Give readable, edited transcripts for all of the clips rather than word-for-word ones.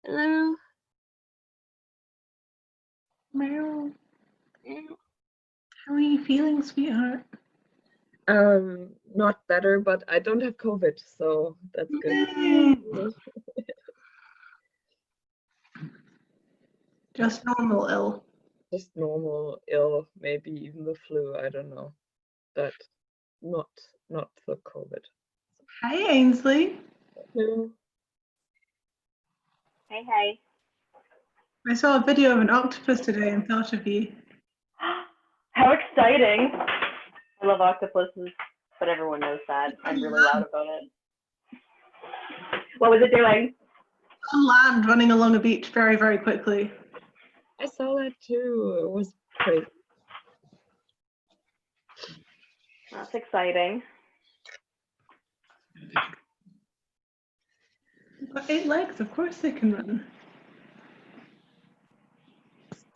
Hello. Meryl, how are you feeling, sweetheart? Not better, but I don't have COVID, so that's good. Just normal ill. Just normal ill, maybe even the flu, I don't know. But not for COVID. Hi, Ainsley. Hello. Hey. I saw a video of an octopus today and thought of you. How exciting. I love octopuses, but everyone knows that. I'm really loud about it. What was it doing? On land, running along a beach very, very quickly. I saw that too. It was crazy. That's exciting. They've got 8 legs, of course they can run.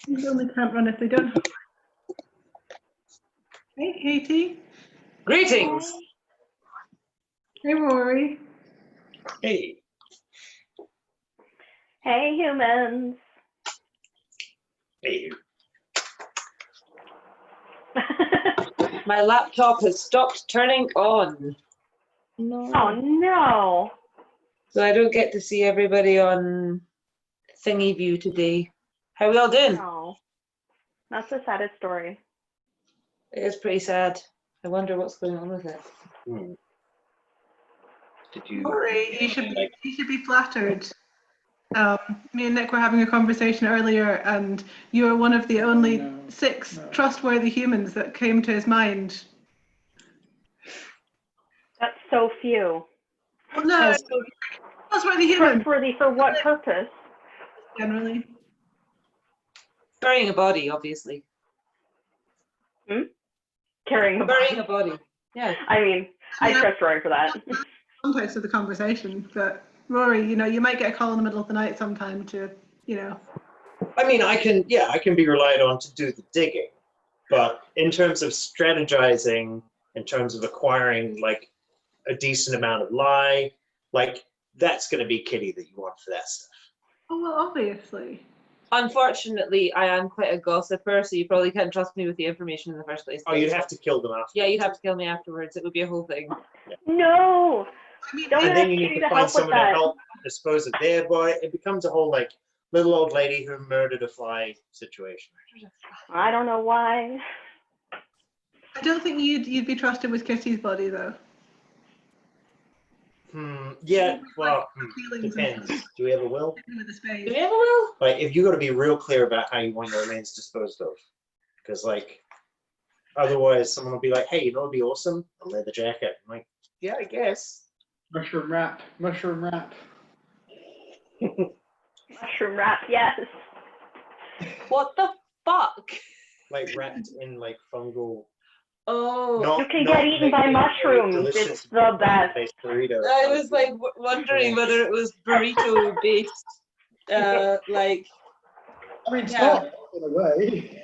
They only can't run if they don't have. Hey, Katie. Greetings. Hey, Rory. Hey. Hey, humans. Hey. My laptop has stopped turning on, No. Oh no. so I don't get to see everybody on Thingy View today. How are we all doing? No. That's the saddest story. It is pretty sad. I wonder what's going on with it. Did you? Rory, you should be flattered. Me and Nick were having a conversation earlier, and you are one of the only 6 trustworthy humans that came to his mind. That's so few. Well, no, trustworthy human, Trustworthy for what purpose? generally. Burying a body, obviously. Carrying a Burying a body. body. Yeah. I mean, I trust Rory for that. Context of the conversation, but Rory, you might get a call in the middle of the night sometime to, I mean, I can be relied on to do the digging, but in terms of strategizing, in terms of acquiring like a decent amount of lie, like that's going to be Kitty that you want for that stuff. Oh, well, obviously. Unfortunately, I am quite a gossiper, so you probably can't trust me with the information in the first place. Oh, you'd have to kill them after. Yeah, you'd have to kill me afterwards. It would be a whole thing. No. Don't And ask then you need Kitty to to find help with someone to that. help dispose of their boy. It becomes a whole like little old lady who murdered a fly situation. I don't know why. I don't think you'd be trusted with Kitty's body, though. Yeah. Well, Feelings and depends. Do we have a will? with the space. Do we have a will? Like, if you got to be real clear about how you want your remains disposed of, because like, otherwise someone will be like, "Hey, it'd be awesome, a leather jacket." I'm like, yeah, I guess. Mushroom wrap. Mushroom wrap, yes. What the fuck? Like wrapped in like fungal. Oh, You can get eaten by mushrooms. It's the best. Burrito. I was like wondering whether it was burrito based, like. I mean, Yeah. in a way.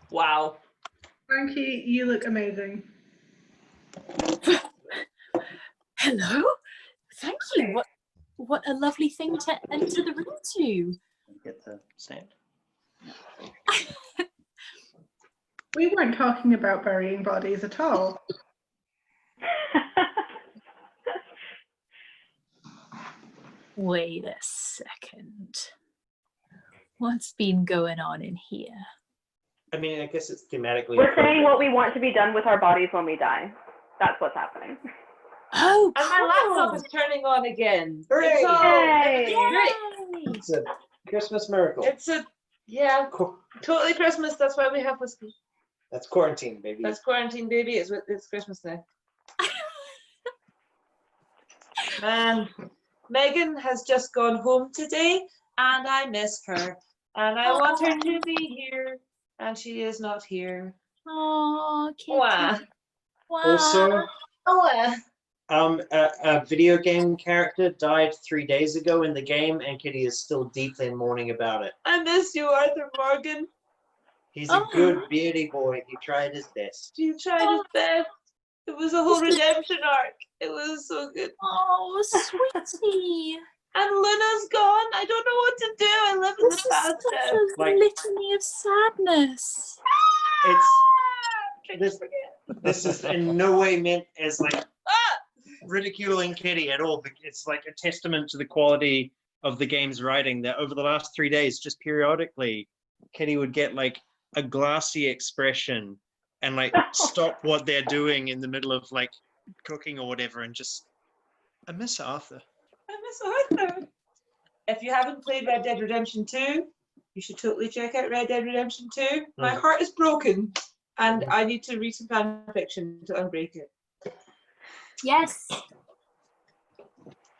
Wow. Frankie, you look amazing. Hello, thank you. What a lovely thing to enter the room to. Get the stand. We weren't talking about burying bodies at all. Wait a second. What's been going on in here? I mean, I guess it's thematically. We're saying what we want to be done with our bodies when we die. That's what's happening. Oh, And my laptop is turning on again. Hooray! It's all, Yay! great. It's a Christmas miracle. It's a, yeah, totally Christmas. That's why we have whiskey. That's quarantine, baby. That's quarantine, baby. It's Christmas now. Man, Megan has just gone home today, and I miss her. And I want her to be here, and she is not here. Oh, Kitty. Wah. Wow. Also, Oh, a video game character died 3 days ago in the game, and Kitty is still deeply in mourning about it. I miss you, Arthur Morgan. He's a good beardy boy. He tried his best. He tried his best. It was a whole redemption arc. It was so good. Oh, sweetie. And Luna's gone. I don't know what to do. I live in This the is past. such a Like- litany of sadness. This is in no way meant as like ridiculing Kitty at all. It's like a testament to the quality of the game's writing that over the last 3 days, just periodically, Kitty would get like a glassy expression and like stop what they're doing in the middle of like cooking or whatever and just, I miss Arthur. I miss Arthur. If you haven't played Red Dead Redemption 2, you should totally check out Red Dead Redemption 2. My heart is broken and I need to read some fan fiction to unbreak it. Yes.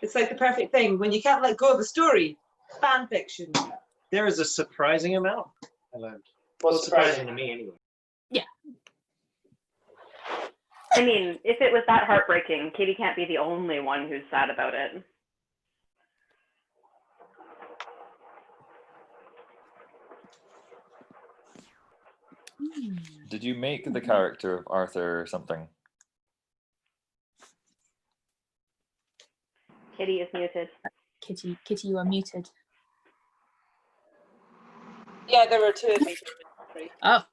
It's like the perfect thing. When you can't let go of the story, fan fiction. There is a surprising amount I learned. Well, surprising to me anyway. I mean, if it was that heartbreaking, Katie can't be the only one who's sad about it. Did you make the character of Arthur or something? Kitty is muted. Kitty, you are muted. Yeah, there were two of me. Oh.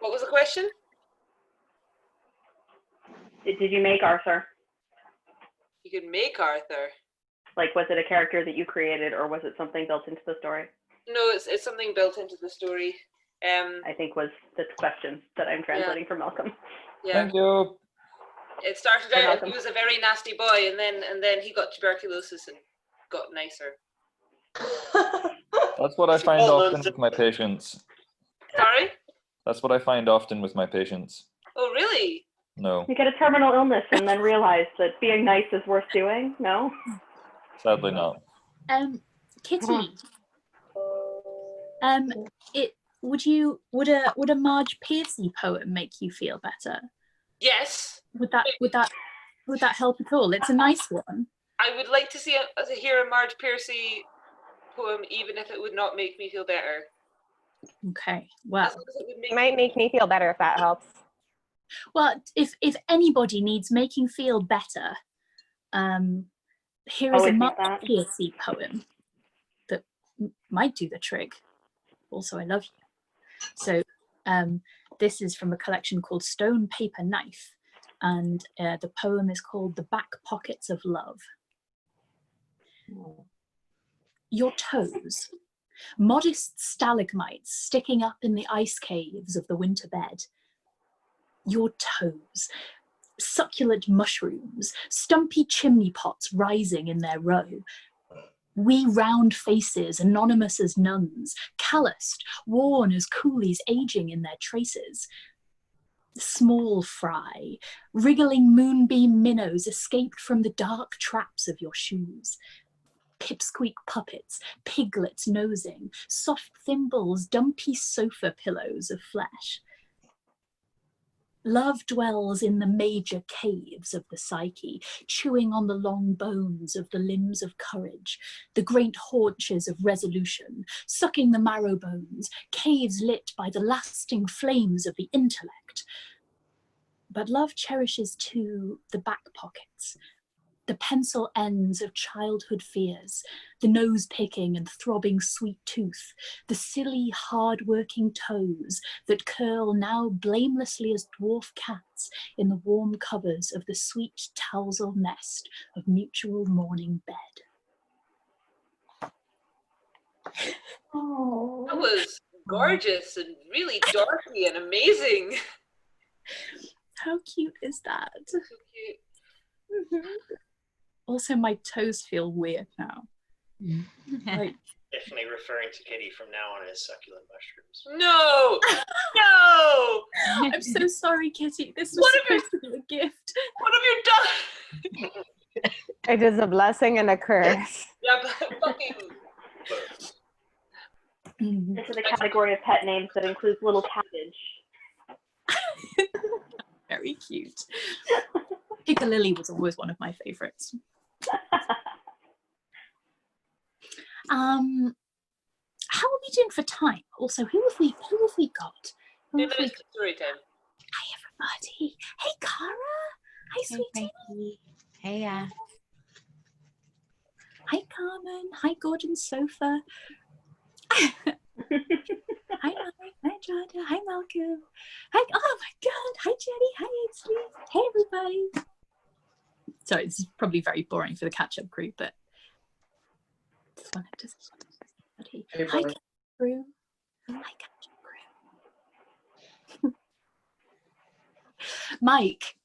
What was the question? Did you make Arthur? You could make Arthur. Like, was it a character that you created, or was it something built into the story? No, it's something built into the story. I think was the question that I'm translating for Malcolm. Yeah. Thank you. It started You're out welcome. he was a very nasty boy, and then he got tuberculosis and got nicer. That's what I find often with my patients. Sorry? That's what I find often with my patients. Oh, really? No, You get a terminal illness and then realize that being nice is worth doing? No? sadly not. Kitty. Would a Marge Piercy poem make you feel better? Yes. Would that help at all? It's a nice one. I would like to hear a Marge Piercy poem, even if it would not make me feel better. Okay. Well, As long as it would make It might make me feel better if that helps. well, if anybody needs making feel better, here is a Always need Marge that. Piercy poem that might do the trick. Also, I love you. So this is from a collection called Stone, Paper, Knife, and the poem is called The Back Pockets of Love. Your toes, modest stalagmites sticking up in the ice caves of the winter bed. Your toes, succulent mushrooms, stumpy chimney pots rising in their row. Wee round faces, anonymous as nuns, calloused, worn as coolies aging in their traces. Small fry, wriggling moonbeam minnows escaped from the dark traps of your shoes. Pipsqueak puppets, piglets nosing, soft thimbles, dumpy sofa pillows of flesh. Love dwells in the major caves of the psyche, chewing on the long bones of the limbs of courage, the great haunches of resolution, sucking the marrow bones, caves lit by the lasting flames of the intellect. But love cherishes too the back pockets, the pencil ends of childhood fears, the nose-picking and throbbing sweet tooth, the silly, hard-working toes that curl now blamelessly as dwarf cats in the warm covers of the sweet tousle nest of mutual morning bed. Oh. That was gorgeous and really darky and amazing. How cute is that? So cute. Also, my toes feel weird now. Like, Definitely referring to Kitty from now on as succulent mushrooms. No! No! I'm so sorry, Kitty. This was What have you- supposed to be a gift. What have you done? It is a blessing and a curse. Yeah, but fucking. This is a category of pet names that includes little cabbage. Very cute. Piccalilli was always one of my favorites. How are we doing for time? Also, who have we got? Who have we- Story time. I have buddy. Hey, Cara. Hi, sweetie. Frankie. Hey, yeah. Hi, Carmen. Hi, Gordon's sofa. Hi, Mike. Hi, Jada. Hi, Malcolm. Hi. Oh my God. Hi, Jenny. Hi, Ainsley. Hey, everybody. Sorry, this is probably very boring for the catch-up crew, but just wanted to say Hey, hi, boy. catch-up crew. Hi, catch-up crew. Mike,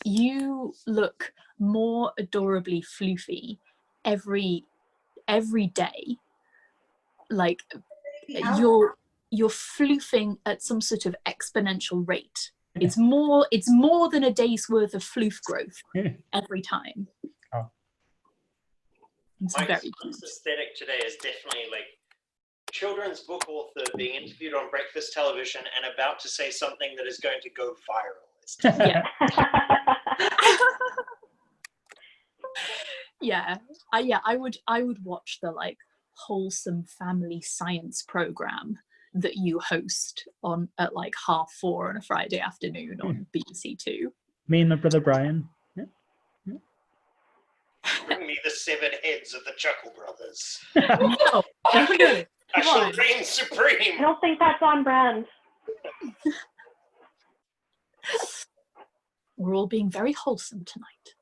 you look more adorably floofy every day. Like you're floofing at some sort of exponential rate. It's more than a day's worth of floof growth every time. Oh. It's My very aesthetic today is definitely like children's book author being interviewed on breakfast television and about to say something that is going to go viral. It's yeah. Yeah, I would watch the like wholesome family science program that you host on at like 4:30 on a Friday afternoon on BBC Two. Me and my brother Brian. Yeah. Bring me the 7 heads of the Chuckle Brothers. No, I come shall on. reign supreme. I don't think that's on brand. We're all being very wholesome tonight.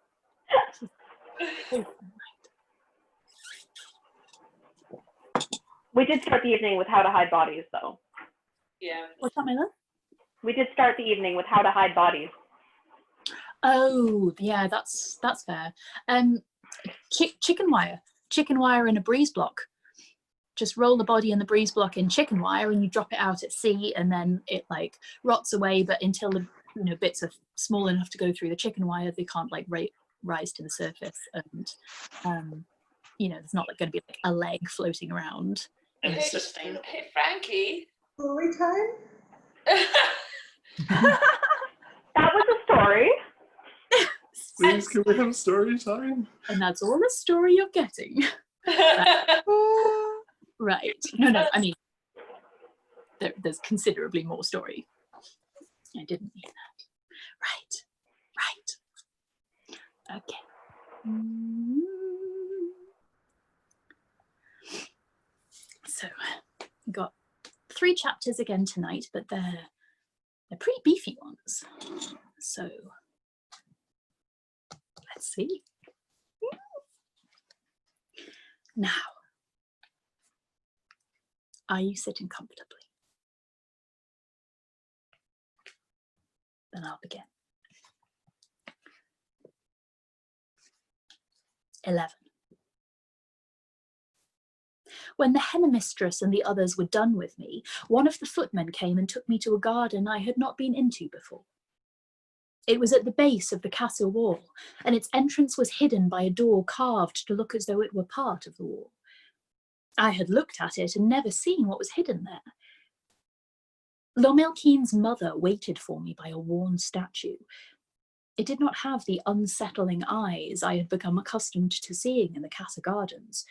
We did start the evening with how to hide bodies, though. Yeah. What's that, my love? We did start the evening with how to hide bodies. Oh, yeah, that's fair. Chicken wire in a breeze block. Just roll the body in the breeze block in chicken wire, and you drop it out at sea, and then it like rots away. But until the bits are small enough to go through the chicken wire, they can't like rise to the surface, and there's not like going to be like a leg floating around. And hey, hey, Frankie. Storytime? That was a story. Please, can we have story time? And that's all the story you're getting. Right. No, I mean, there's considerably more story. I didn't mean that. Right. Okay. So, we've got 3 chapters again tonight, but they're pretty beefy ones. So, let's see. Now, are you sitting comfortably? Then I'll begin. 11. When the henna mistress and the others were done with me, one of the footmen came and took me to a garden I had not been into before. It was at the base of the castle wall, and its entrance was hidden by a door carved to look as though it were part of the wall. I had looked at it and never seen what was hidden there. Lomelkeen's mother waited for me by a worn statue. It did not have the unsettling eyes I had become accustomed to seeing in the castle gardens.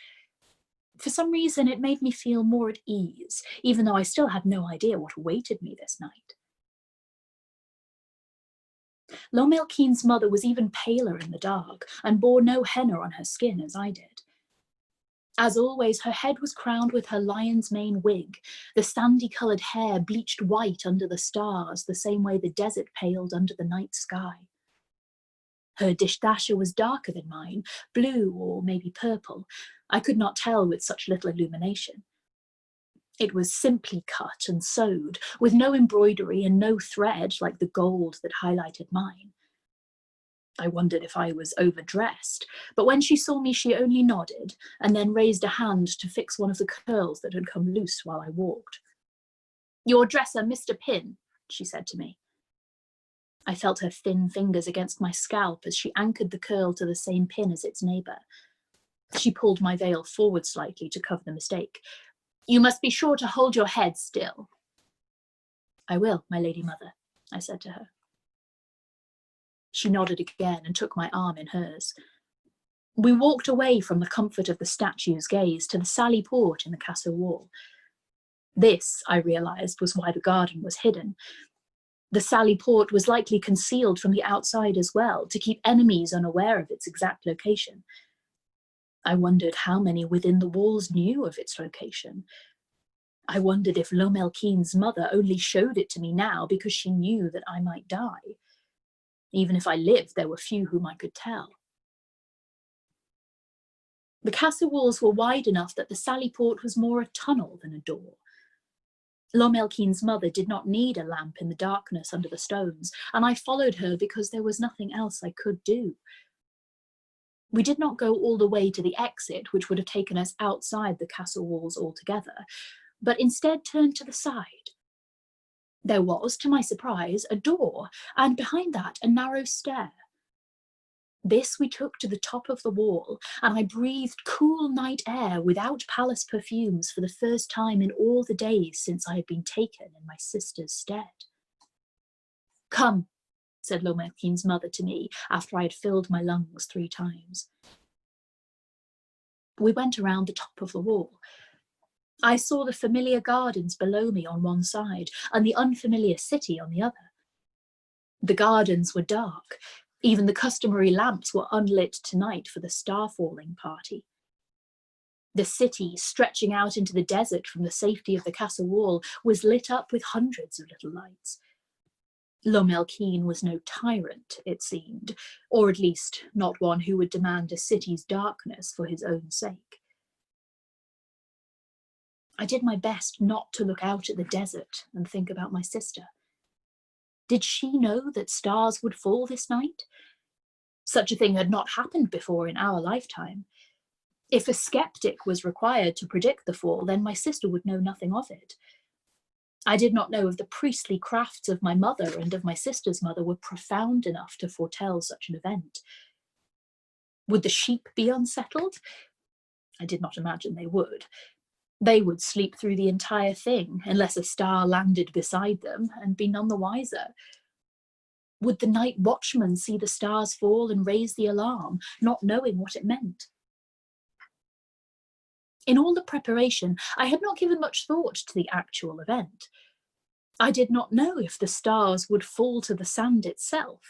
For some reason, it made me feel more at ease, even though I still had no idea what awaited me this night. Lomelkeen's mother was even paler in the dark and bore no henna on her skin as I did. As always, her head was crowned with her lion's mane wig, the sandy-coloured hair bleached white under the stars, the same way the desert paled under the night sky. Her dishdasha was darker than mine, blue or maybe purple. I could not tell with such little illumination. It was simply cut and sewed, with no embroidery and no thread like the gold that highlighted mine. I wondered if I was overdressed, but when she saw me, she only nodded and then raised a hand to fix one of the curls that had come loose while I walked. "Your dresser, Mr. Pin," she said to me. I felt her thin fingers against my scalp as she anchored the curl to the same pin as its neighbour. She pulled my veil forward slightly to cover the mistake. "You must be sure to hold your head still." "I will, my lady mother," I said to her. She nodded again and took my arm in hers. We walked away from the comfort of the statue's gaze to the sally port in the castle wall. This, I realised, was why the garden was hidden. The Sally Port was likely concealed from the outside as well, to keep enemies unaware of its exact location. I wondered how many within the walls knew of its location. I wondered if Lomel Keen's mother only showed it to me now because she knew that I might die. Even if I lived, there were few whom I could tell. The castle walls were wide enough that the Sally Port was more a tunnel than a door. Lomel Keen's mother did not need a lamp in the darkness under the stones, and I followed her because there was nothing else I could do. We did not go all the way to the exit, which would have taken us outside the castle walls altogether, but instead turned to the side. There was, to my surprise, a door, and behind that a narrow stair. This we took to the top of the wall, and I breathed cool night air without palace perfumes for the first time in all the days since I had been taken in my sister's stead. "Come," said Lomel Keen's mother to me after I had filled my lungs 3 times. We went around the top of the wall. I saw the familiar gardens below me on one side and the unfamiliar city on the other. The gardens were dark. Even the customary lamps were unlit tonight for the star-falling party. The city, stretching out into the desert from the safety of the castle wall, was lit up with hundreds of little lights. Lomel Keen was no tyrant, it seemed, or at least not one who would demand a city's darkness for his own sake. I did my best not to look out at the desert and think about my sister. Did she know that stars would fall this night? Such a thing had not happened before in our lifetime. If a skeptic was required to predict the fall, then my sister would know nothing of it. I did not know if the priestly crafts of my mother and of my sister's mother were profound enough to foretell such an event. Would the sheep be unsettled? I did not imagine they would. They would sleep through the entire thing, unless a star landed beside them, and be none the wiser. Would the night watchman see the stars fall and raise the alarm, not knowing what it meant? In all the preparation, I had not given much thought to the actual event. I did not know if the stars would fall to the sand itself.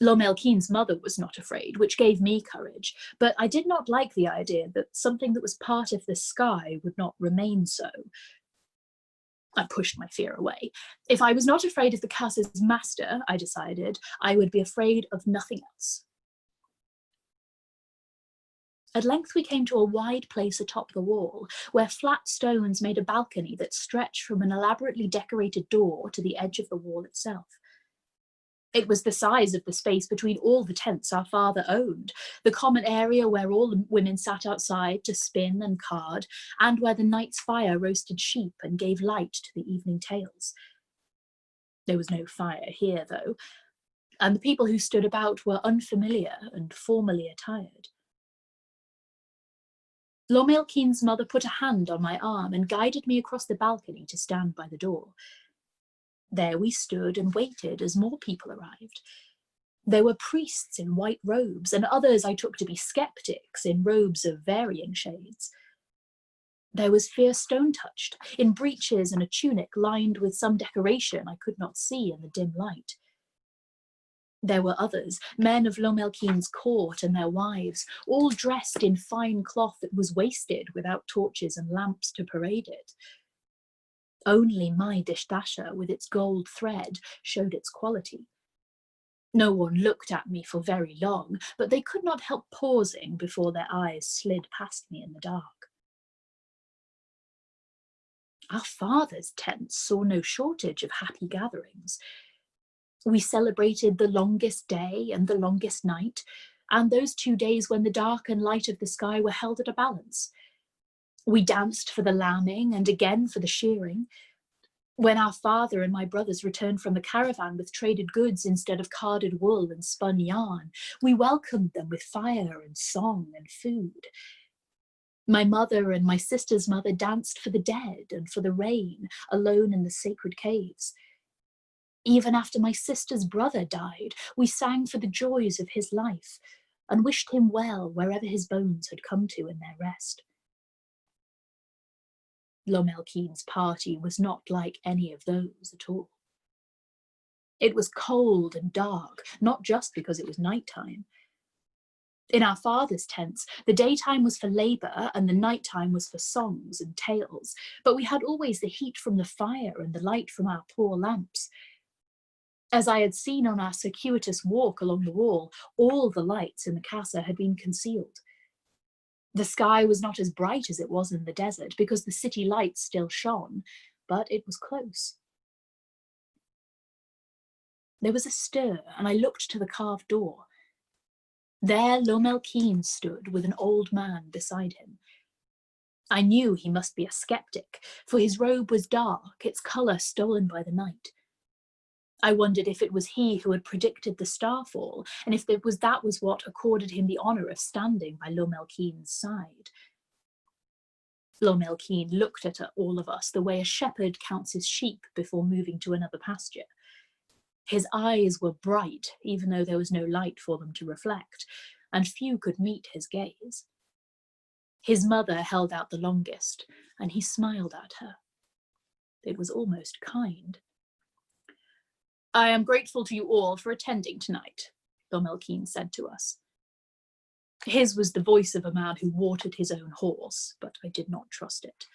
Lomel Keen's mother was not afraid, which gave me courage, but I did not like the idea that something that was part of the sky would not remain so. I pushed my fear away. If I was not afraid of the castle's master, I decided, I would be afraid of nothing else. At length we came to a wide place atop the wall, where flat stones made a balcony that stretched from an elaborately decorated door to the edge of the wall itself. It was the size of the space between all the tents our father owned, the common area where all the women sat outside to spin and card, and where the night's fire roasted sheep and gave light to the evening tales. There was no fire here, though, and the people who stood about were unfamiliar and formally attired. Lomel Keen's mother put a hand on my arm and guided me across the balcony to stand by the door. There we stood and waited as more people arrived. There were priests in white robes, and others I took to be skeptics in robes of varying shades. There was fierce Stone-Touched, in breeches and a tunic lined with some decoration I could not see in the dim light. There were others, men of Lomel Keen's court and their wives, all dressed in fine cloth that was wasted without torches and lamps to parade it. Only my dishdasha, with its gold thread, showed its quality. No one looked at me for very long, but they could not help pausing before their eyes slid past me in the dark. Our father's tents saw no shortage of happy gatherings. We celebrated the longest day and the longest night, and those 2 days when the dark and light of the sky were held at a balance. We danced for the lambing and again for the shearing. When our father and my brothers returned from the caravan with traded goods instead of carded wool and spun yarn, we welcomed them with fire and song and food. My mother and my sister's mother danced for the dead and for the rain, alone in the sacred caves. Even after my sister's brother died, we sang for the joys of his life and wished him well wherever his bones had come to in their rest. Lomel Keen's party was not like any of those at all. It was cold and dark, not just because it was nighttime. In our father's tents, the daytime was for labour and the nighttime was for songs and tales, but we had always the heat from the fire and the light from our poor lamps. As I had seen on our circuitous walk along the wall, all the lights in the casa had been concealed. The sky was not as bright as it was in the desert because the city lights still shone, but it was close. There was a stir, and I looked to the carved door. There Lomelkeen stood with an old man beside him. I knew he must be a skeptic, for his robe was dark, its colour stolen by the night. I wondered if it was he who had predicted the starfall, and if that was what accorded him the honour of standing by Lomelkeen's side. Lomelkeen looked at all of us the way a shepherd counts his sheep before moving to another pasture. His eyes were bright, even though there was no light for them to reflect, and few could meet his gaze. His mother held out the longest, and he smiled at her. It was almost kind. "I am grateful to you all for attending tonight," Lomelkeen said to us. His was the voice of a man who watered his own horse, but I did not trust it.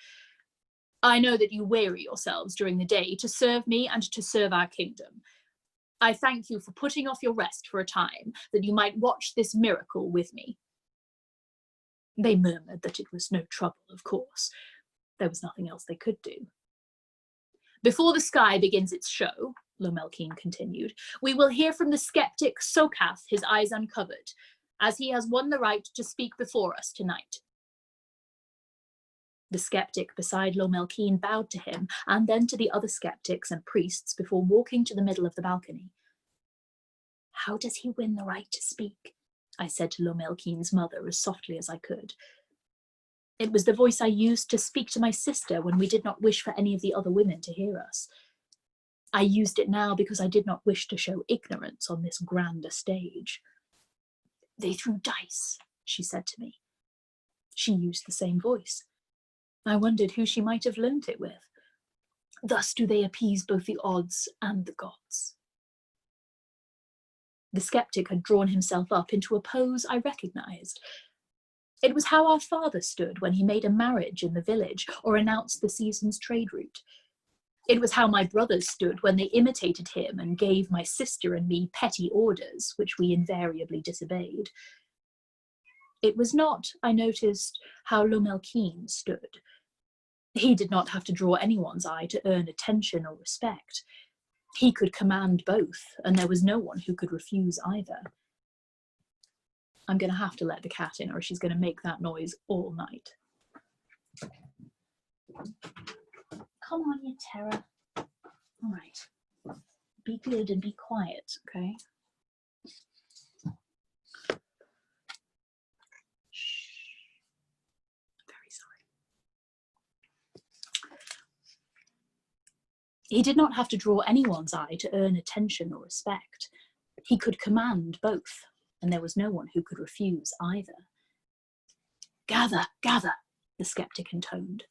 "I know that you weary yourselves during the day to serve me and to serve our kingdom. I thank you for putting off your rest for a time, that you might watch this miracle with me." They murmured that it was no trouble, of course. There was nothing else they could do. "Before the sky begins its show," Lomelkeen continued, "we will hear from the skeptic Sokath, his eyes uncovered, as he has won the right to speak before us tonight." The skeptic beside Lomelkeen bowed to him and then to the other skeptics and priests before walking to the middle of the balcony. "How does he win the right to speak?" I said to Lomelkeen's mother as softly as I could. It was the voice I used to speak to my sister when we did not wish for any of the other women to hear us. I used it now because I did not wish to show ignorance on this grander stage. "They threw dice," she said to me. She used the same voice. I wondered who she might have learnt it with. "Thus do they appease both the odds and the gods." The skeptic had drawn himself up into a pose I recognised. It was how our father stood when he made a marriage in the village or announced the season's trade route. It was how my brothers stood when they imitated him and gave my sister and me petty orders, which we invariably disobeyed. It was not, I noticed, how Lomelkeen stood. He did not have to draw anyone's eye to earn attention or respect. He could command both, and there was no one who could refuse either. I'm going to have to let the cat in, or she's going to make that noise all night. Come on, you terror. All right. Be good and be quiet, okay? He did not have to draw anyone's eye to earn attention or respect. He could command both, and there was no one who could refuse either. "Gather, gather," the skeptic intoned.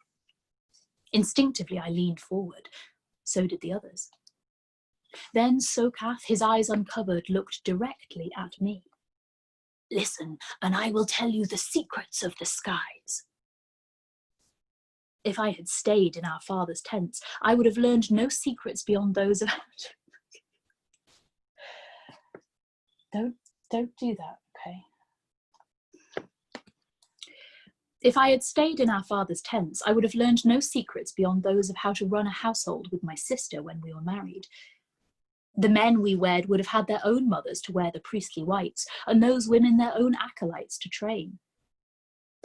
Instinctively, I leaned forward. So did the others. Then Sokath, his eyes uncovered, looked directly at me. "Listen, and I will tell you the secrets of the skies." If I had stayed in our father's tents, I would have learned no secrets beyond those of... Don't do that, okay? If I had stayed in our father's tents, I would have learned no secrets beyond those of how to run a household with my sister when we were married. The men we wed would have had their own mothers to wear the priestly whites, and those women their own acolytes to train.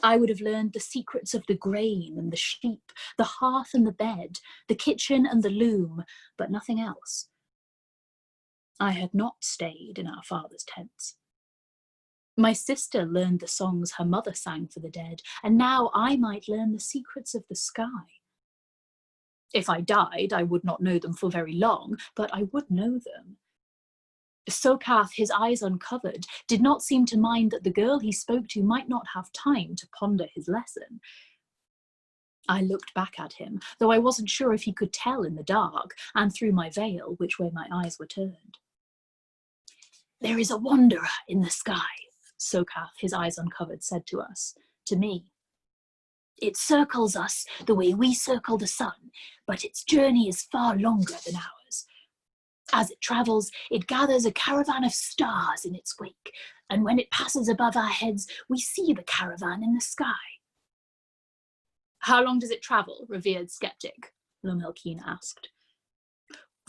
I would have learned the secrets of the grain and the sheep, the hearth and the bed, the kitchen and the loom, but nothing else. I had not stayed in our father's tents. My sister learned the songs her mother sang for the dead, and now I might learn the secrets of the sky. If I died, I would not know them for very long, but I would know them. Sokath, his eyes uncovered, did not seem to mind that the girl he spoke to might not have time to ponder his lesson. I looked back at him, though I wasn't sure if he could tell in the dark and through my veil which way my eyes were turned. There is a wanderer in the sky, Sokath, his eyes uncovered, said to us, to me. It circles us the way we circle the sun, but its journey is far longer than ours. As it travels, it gathers a caravan of stars in its wake, and when it passes above our heads, we see the caravan in the sky. How long does it travel, revered skeptic? Lomelkeen asked.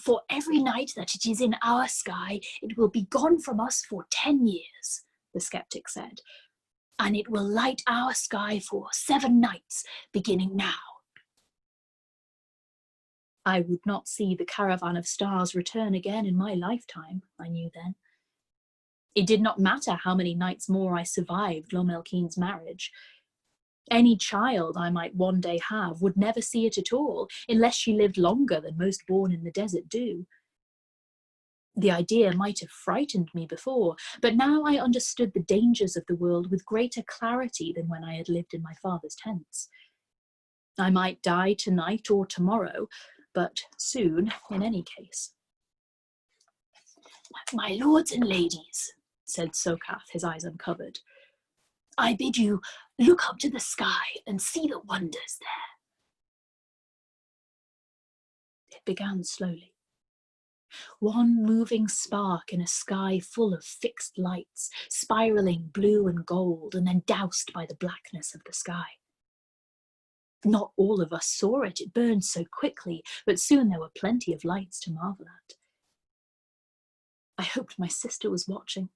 For every night that it is in our sky, it will be gone from us for 10 years, the skeptic said, and it will light our sky for 7 nights, beginning now. I would not see the caravan of stars return again in my lifetime, I knew then. It did not matter how many nights more I survived Lomelkeen's marriage. Any child I might one day have would never see it at all, unless she lived longer than most born in the desert do. The idea might have frightened me before, but now I understood the dangers of the world with greater clarity than when I had lived in my father's tents. I might die tonight or tomorrow, but soon in any case. My lords and ladies, said Sokath, his eyes uncovered, I bid you look up to the sky and see the wonders there. It began slowly. One moving spark in a sky full of fixed lights, spiraling blue and gold, and then doused by the blackness of the sky. Not all of us saw it, it burned so quickly, but soon there were plenty of lights to marvel at. I hoped my sister was watching.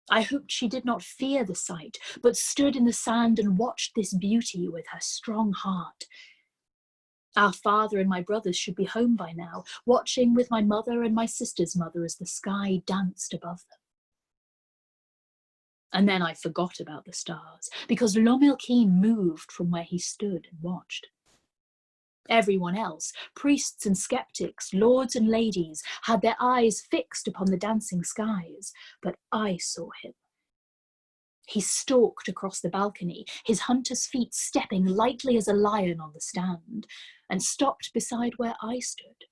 I hoped she did not fear the sight, but stood in the sand and watched this beauty with her strong heart. Our father and my brothers should be home by now, watching with my mother and my sister's mother as the sky danced above them. And then I forgot about the stars, because Lomelkeen moved from where he stood and watched. Everyone else, priests and skeptics, lords and ladies, had their eyes fixed upon the dancing skies, but I saw him. He stalked across the balcony, his hunter's feet stepping lightly as a lion on the stand, and stopped beside where I stood.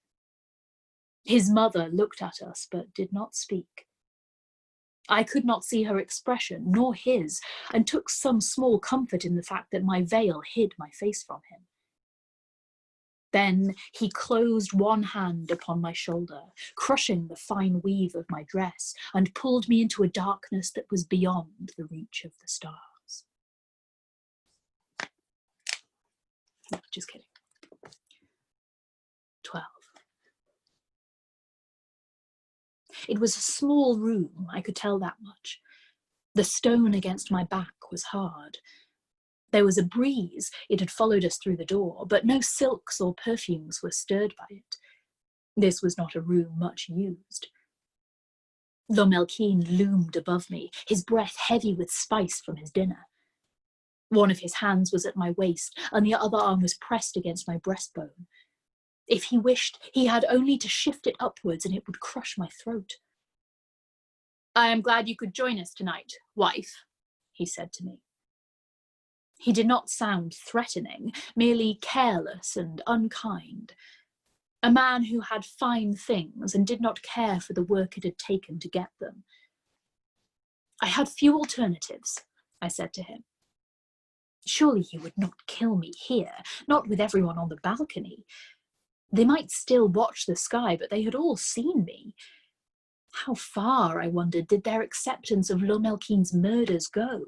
His mother looked at us, but did not speak. I could not see her expression, nor his, and took some small comfort in the fact that my veil hid my face from him. Then he closed one hand upon my shoulder, crushing the fine weave of my dress, and pulled me into a darkness that was beyond the reach of the stars. No, just kidding. 12. It was a small room, I could tell that much. The stone against my back was hard. There was a breeze, it had followed us through the door, but no silks or perfumes were stirred by it. This was not a room much used. Lomelkeen loomed above me, his breath heavy with spice from his dinner. One of his hands was at my waist, and the other arm was pressed against my breastbone. If he wished, he had only to shift it upwards and it would crush my throat. I am glad you could join us tonight, wife, he said to me. He did not sound threatening, merely careless and unkind. A man who had fine things and did not care for the work it had taken to get them. I had few alternatives, I said to him. Surely you would not kill me here, not with everyone on the balcony. They might still watch the sky, but they had all seen me. How far, I wondered, did their acceptance of Lomelkeen's murders go?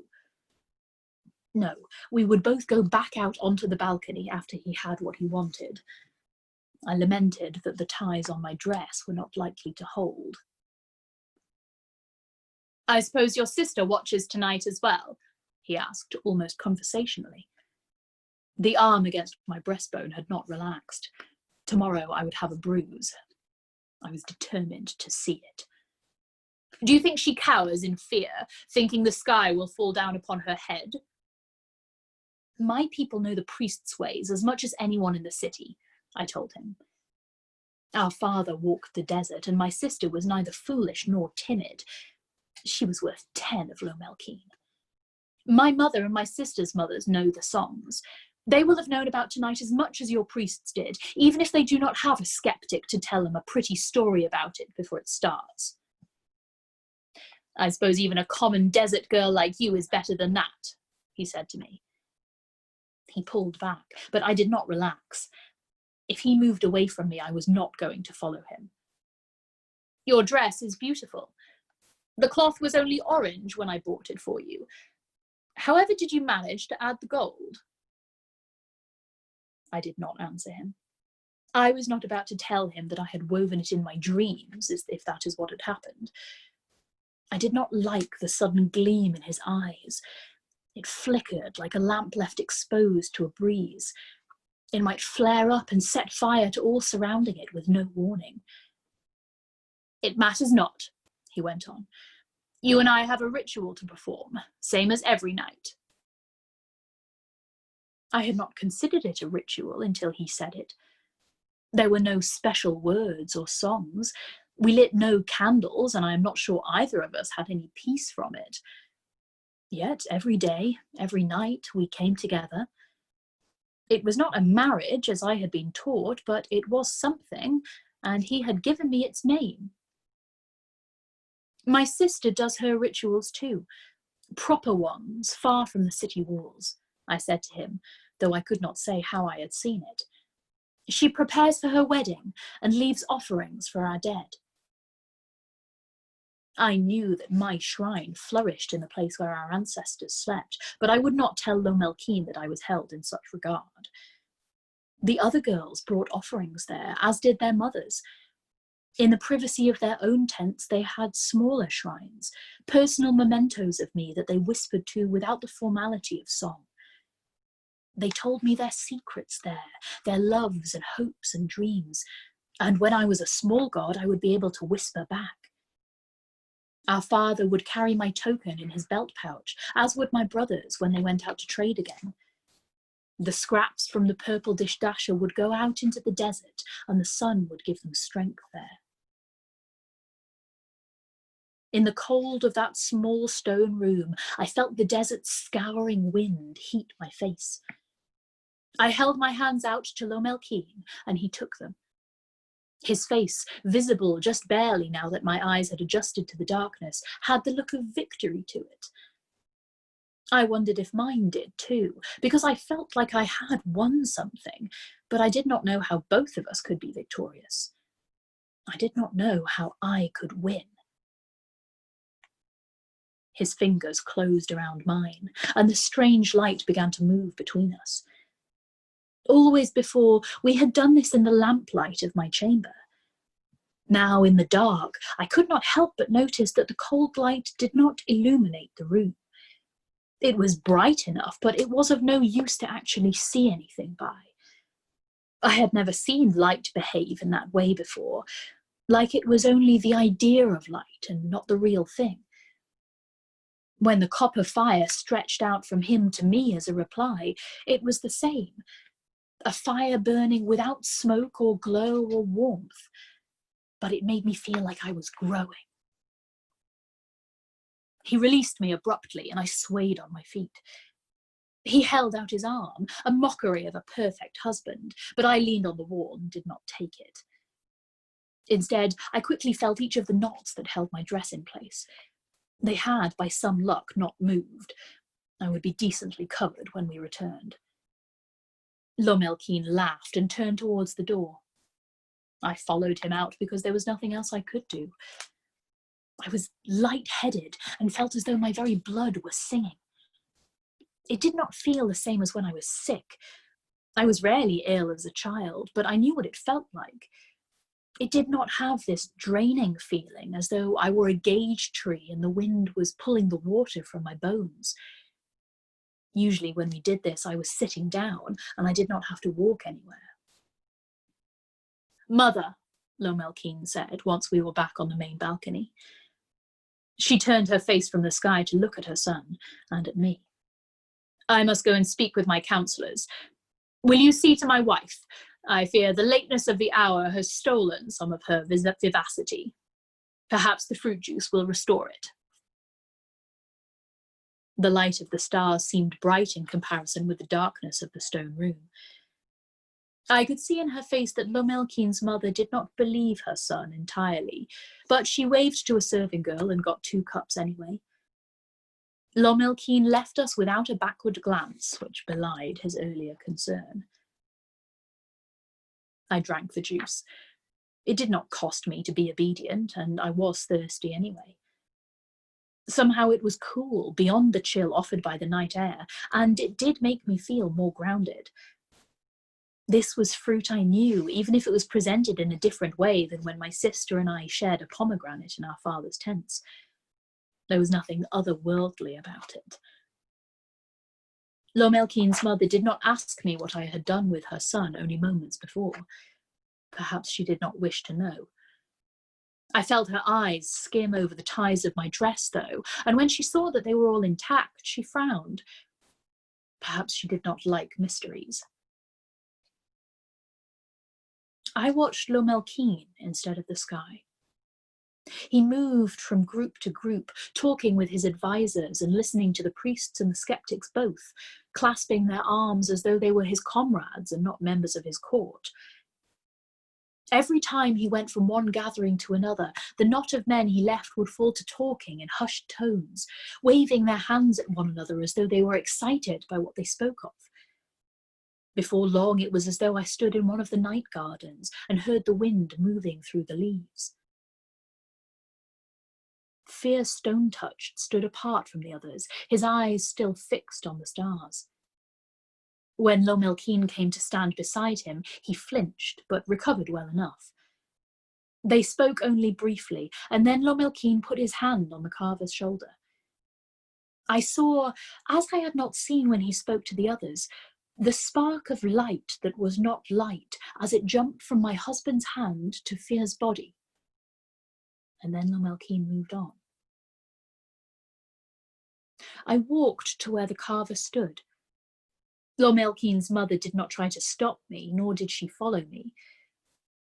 No, we would both go back out onto the balcony after he had what he wanted. I lamented that the ties on my dress were not likely to hold. I suppose your sister watches tonight as well? He asked, almost conversationally. The arm against my breastbone had not relaxed. Tomorrow I would have a bruise. I was determined to see it. Do you think she cowers in fear, thinking the sky will fall down upon her head? My people know the priest's ways as much as anyone in the city, I told him. Our father walked the desert, and my sister was neither foolish nor timid. She was worth 10 of Lomelkeen. My mother and my sister's mothers know the songs. They will have known about tonight as much as your priests did, even if they do not have a skeptic to tell them a pretty story about it before it starts. I suppose even a common desert girl like you is better than that, he said to me. He pulled back, but I did not relax. If he moved away from me, I was not going to follow him. Your dress is beautiful. The cloth was only orange when I bought it for you. However did you manage to add the gold? I did not answer him. I was not about to tell him that I had woven it in my dreams, as if that is what had happened. I did not like the sudden gleam in his eyes. It flickered like a lamp left exposed to a breeze. It might flare up and set fire to all surrounding it with no warning. It matters not, he went on. You and I have a ritual to perform, same as every night. I had not considered it a ritual until he said it. There were no special words or songs. We lit no candles, and I am not sure either of us had any peace from it. Yet every day, every night, we came together. It was not a marriage, as I had been taught, but it was something, and he had given me its name. My sister does her rituals too, proper ones, far from the city walls, I said to him, though I could not say how I had seen it. She prepares for her wedding and leaves offerings for our dead. I knew that my shrine flourished in the place where our ancestors slept, but I would not tell Lomelkeen that I was held in such regard. The other girls brought offerings there, as did their mothers. In the privacy of their own tents, they had smaller shrines, personal mementos of me that they whispered to without the formality of song. They told me their secrets there, their loves and hopes and dreams, and when I was a small god, I would be able to whisper back. Our father would carry my token in his belt pouch, as would my brothers when they went out to trade again. The scraps from the purple dish dasher would go out into the desert, and the sun would give them strength there. In the cold of that small stone room, I felt the desert's scouring wind heat my face. I held my hands out to Lomelkeen, and he took them. His face, visible just barely now that my eyes had adjusted to the darkness, had the look of victory to it. I wondered if mine did too, because I felt like I had won something, but I did not know how both of us could be victorious. I did not know how I could win. His fingers closed around mine, and the strange light began to move between us. Always before, we had done this in the lamplight of my chamber. Now, in the dark, I could not help but notice that the cold light did not illuminate the room. It was bright enough, but it was of no use to actually see anything by. I had never seen light behave in that way before, like it was only the idea of light and not the real thing. When the copper fire stretched out from him to me as a reply, it was the same. A fire burning without smoke or glow or warmth, but it made me feel like I was growing. He released me abruptly, and I swayed on my feet. He held out his arm, a mockery of a perfect husband, but I leaned on the wall and did not take it. Instead, I quickly felt each of the knots that held my dress in place. They had, by some luck, not moved. I would be decently covered when we returned. Lomelkeen laughed and turned towards the door. I followed him out because there was nothing else I could do. I was light-headed and felt as though my very blood was singing. It did not feel the same as when I was sick. I was rarely ill as a child, but I knew what it felt like. It did not have this draining feeling, as though I were a gauge tree and the wind was pulling the water from my bones. Usually when we did this, I was sitting down and I did not have to walk anywhere. "Mother," Lomelkeen said, once we were back on the main balcony. She turned her face from the sky to look at her son and at me. "I must go and speak with my counsellors. Will you see to my wife? I fear the lateness of the hour has stolen some of her vivacity. Perhaps the fruit juice will restore it." The light of the stars seemed bright in comparison with the darkness of the stone room. I could see in her face that Lomelkin's mother did not believe her son entirely, but she waved to a serving girl and got 2 cups anyway. Lomelkin left us without a backward glance, which belied his earlier concern. I drank the juice. It did not cost me to be obedient, and I was thirsty anyway. Somehow it was cool, beyond the chill offered by the night air, and it did make me feel more grounded. This was fruit I knew, even if it was presented in a different way than when my sister and I shared a pomegranate in our father's tents. There was nothing otherworldly about it. Lomelkin's mother did not ask me what I had done with her son only moments before. Perhaps she did not wish to know. I felt her eyes skim over the ties of my dress, though, and when she saw that they were all intact, she frowned. Perhaps she did not like mysteries. I watched Lomelkin instead of the sky. He moved from group to group, talking with his advisors and listening to the priests and the skeptics both, clasping their arms as though they were his comrades and not members of his court. Every time he went from one gathering to another, the knot of men he left would fall to talking in hushed tones, waving their hands at one another as though they were excited by what they spoke of. Before long, it was as though I stood in one of the night gardens and heard the wind moving through the leaves. Fear Stone-Touched stood apart from the others, his eyes still fixed on the stars. When Lomelkin came to stand beside him, he flinched, but recovered well enough. They spoke only briefly, and then Lomelkin put his hand on the carver's shoulder. I saw, as I had not seen when he spoke to the others, the spark of light that was not light as it jumped from my husband's hand to Fear's body. And then Lomelkin moved on. I walked to where the carver stood. Lomelkin's mother did not try to stop me, nor did she follow me.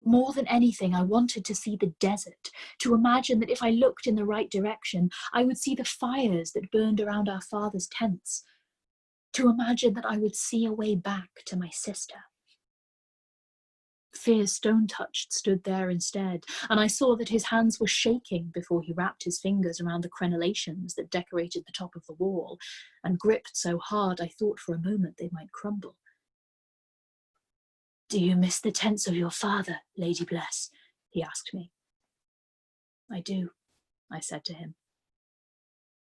More than anything, I wanted to see the desert, to imagine that if I looked in the right direction, I would see the fires that burned around our father's tents, to imagine that I would see a way back to my sister. Fear Stone-Touched stood there instead, and I saw that his hands were shaking before he wrapped his fingers around the crenellations that decorated the top of the wall, and gripped so hard I thought for a moment they might crumble. "Do you miss the tents of your father, Lady Bless?" he asked me. "I do," I said to him.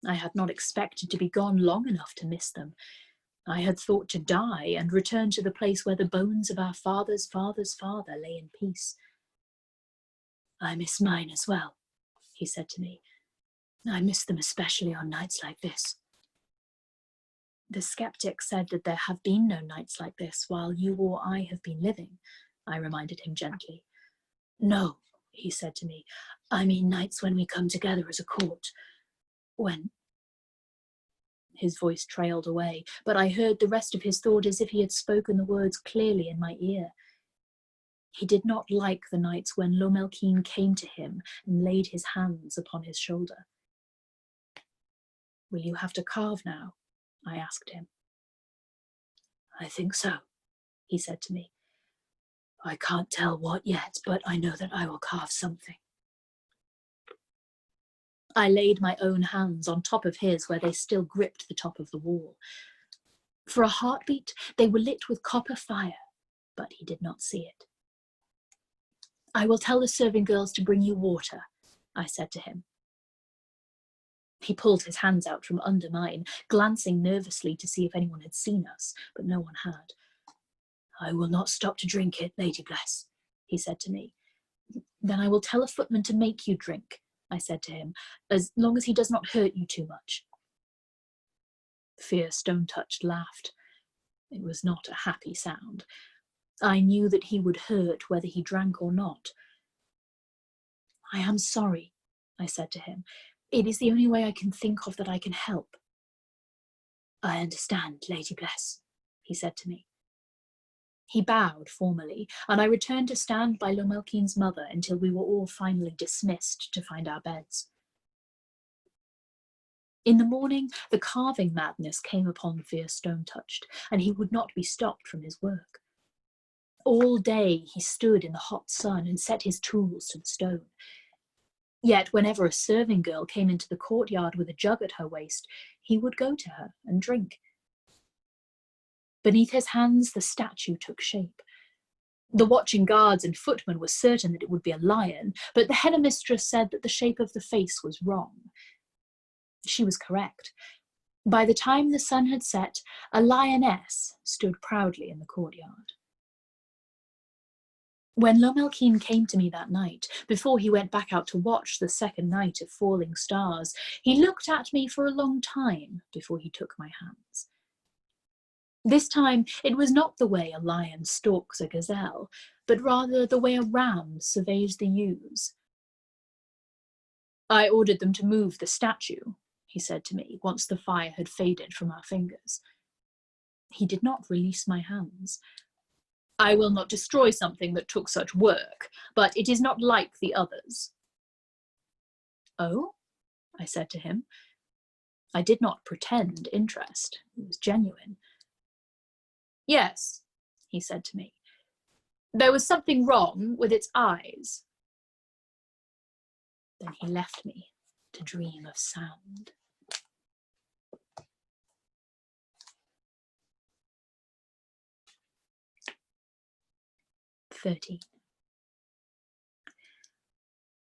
I had not expected to be gone long enough to miss them. I had thought to die and return to the place where the bones of our father's father's father lay in peace. "I miss mine as well," he said to me. "I miss them especially on nights like this." "The skeptic said that there have been no nights like this while you or I have been living," I reminded him gently. "No," he said to me. "I mean nights when we come together as a court. When..." His voice trailed away, but I heard the rest of his thought as if he had spoken the words clearly in my ear. He did not like the nights when Lomelkin came to him and laid his hands upon his shoulder. "Will you have to carve now?" I asked him. "I think so," he said to me. "I can't tell what yet, but I know that I will carve something." I laid my own hands on top of his where they still gripped the top of the wall. For a heartbeat, they were lit with copper fire, but he did not see it. "I will tell the serving girls to bring you water," I said to him. He pulled his hands out from under mine, glancing nervously to see if anyone had seen us, but no one had. "I will not stop to drink it, Lady Bless," he said to me. "Then I will tell a footman to make you drink," I said to him, "as long as he does not hurt you too much." Fear Stone-Touched laughed. It was not a happy sound. I knew that he would hurt whether he drank or not. "I am sorry," I said to him. "It is the only way I can think of that I can help." "I understand, Lady Bless," he said to me. He bowed formally, and I returned to stand by Lomelkin's mother until we were all finally dismissed to find our beds. In the morning, the carving madness came upon Fear Stone-Touched, and he would not be stopped from his work. All day he stood in the hot sun and set his tools to the stone. Yet whenever a serving girl came into the courtyard with a jug at her waist, he would go to her and drink. Beneath his hands, the statue took shape. The watching guards and footmen were certain that it would be a lion, but the headmistress said that the shape of the face was wrong. She was correct. By the time the sun had set, a lioness stood proudly in the courtyard. When Lomelkeen came to me that night, before he went back out to watch the second night of falling stars, he looked at me for a long time before he took my hands. This time, it was not the way a lion stalks a gazelle, but rather the way a ram surveys the ewes. I ordered them to move the statue, he said to me, once the fire had faded from our fingers. He did not release my hands. I will not destroy something that took such work, but it is not like the others. Oh, I said to him. I did not pretend interest. It was genuine. Yes, he said to me. There was something wrong with its eyes. Then he left me to dream of sound.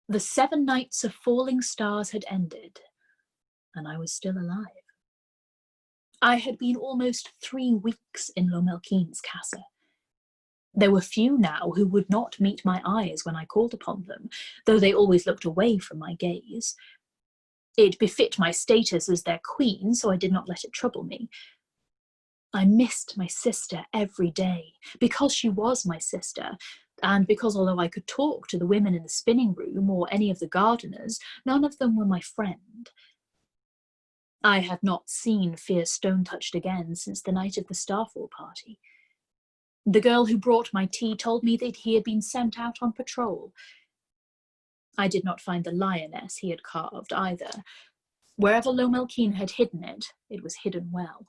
The 7 nights of falling stars had ended, and I was still alive. I had been almost 3 weeks in Lomelkeen's casa. There were few now who would not meet my eyes when I called upon them, though they always looked away from my gaze. It befit my status as their queen, so I did not let it trouble me. I missed my sister every day, because she was my sister, and because although I could talk to the women in the spinning room or any of the gardeners, none of them were my friend. I had not seen Fear Stone-Touched again since the night of the Starfall party. The girl who brought my tea told me that he had been sent out on patrol. I did not find the lioness he had carved either. Wherever Lomelkeen had hidden it, it was hidden well.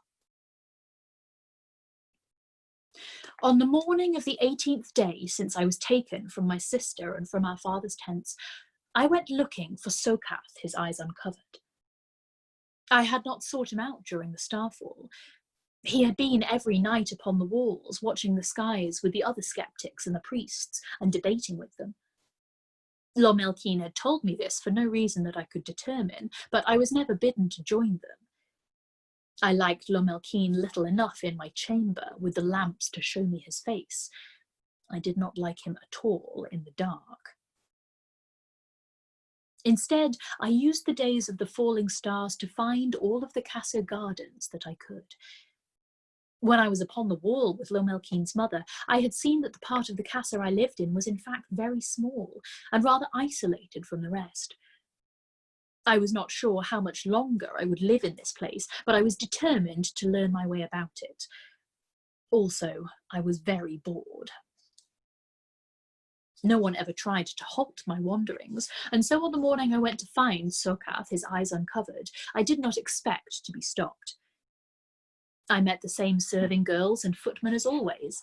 On the morning of the 18th day since I was taken from my sister and from our father's tents, I went looking for Sokath, his eyes uncovered. I had not sought him out during the starfall. He had been every night upon the walls, watching the skies with the other skeptics and the priests, and debating with them. Lomelkeen had told me this for no reason that I could determine, but I was never bidden to join them. I liked Lomelkeen little enough in my chamber, with the lamps to show me his face. I did not like him at all in the dark. Instead, I used the days of the falling stars to find all of the casa gardens that I could. When I was upon the wall with Lomelkeen's mother, I had seen that the part of the casa I lived in was in fact very small and rather isolated from the rest. I was not sure how much longer I would live in this place, but I was determined to learn my way about it. Also, I was very bored. No one ever tried to halt my wanderings, and so on the morning I went to find Sokath, his eyes uncovered, I did not expect to be stopped. I met the same serving girls and footmen as always.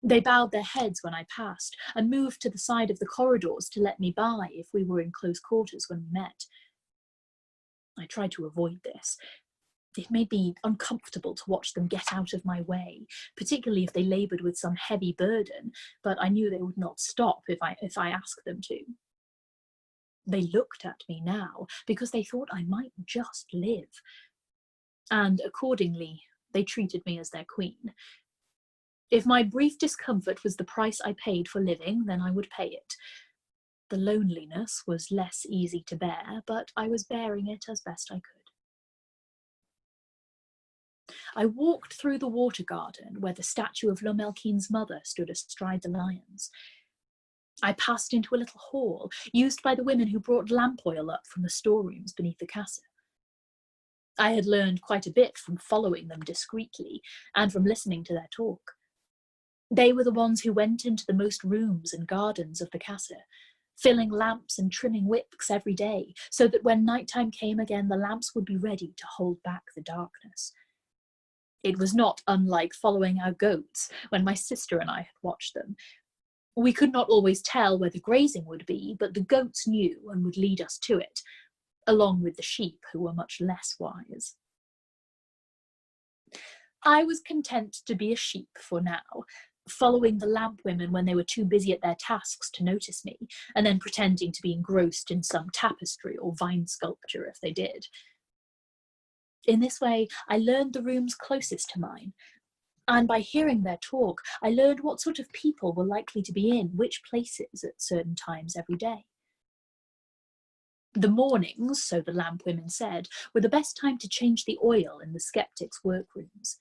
They bowed their heads when I passed, and moved to the side of the corridors to let me by if we were in close quarters when we met. I tried to avoid this. It made me uncomfortable to watch them get out of my way, particularly if they laboured with some heavy burden, but I knew they would not stop if I asked them to. They looked at me now because they thought I might just live. And accordingly, they treated me as their queen. If my brief discomfort was the price I paid for living, then I would pay it. The loneliness was less easy to bear, but I was bearing it as best I could. I walked through the water garden where the statue of Lomelkeen's mother stood astride the lions. I passed into a little hall used by the women who brought lamp oil up from the storerooms beneath the casa. I had learned quite a bit from following them discreetly and from listening to their talk. They were the ones who went into the most rooms and gardens of the casa. filling lamps and trimming wicks every day, so that when nighttime came again, the lamps would be ready to hold back the darkness. It was not unlike following our goats when my sister and I had watched them. We could not always tell where the grazing would be, but the goats knew and would lead us to it, along with the sheep, who were much less wise. I was content to be a sheep for now, following the lamp women when they were too busy at their tasks to notice me, and then pretending to be engrossed in some tapestry or vine sculpture if they did. In this way, I learned the rooms closest to mine, and by hearing their talk, I learned what sort of people were likely to be in which places at certain times every day. The mornings, so the lamp women said, were the best time to change the oil in the skeptics' workrooms.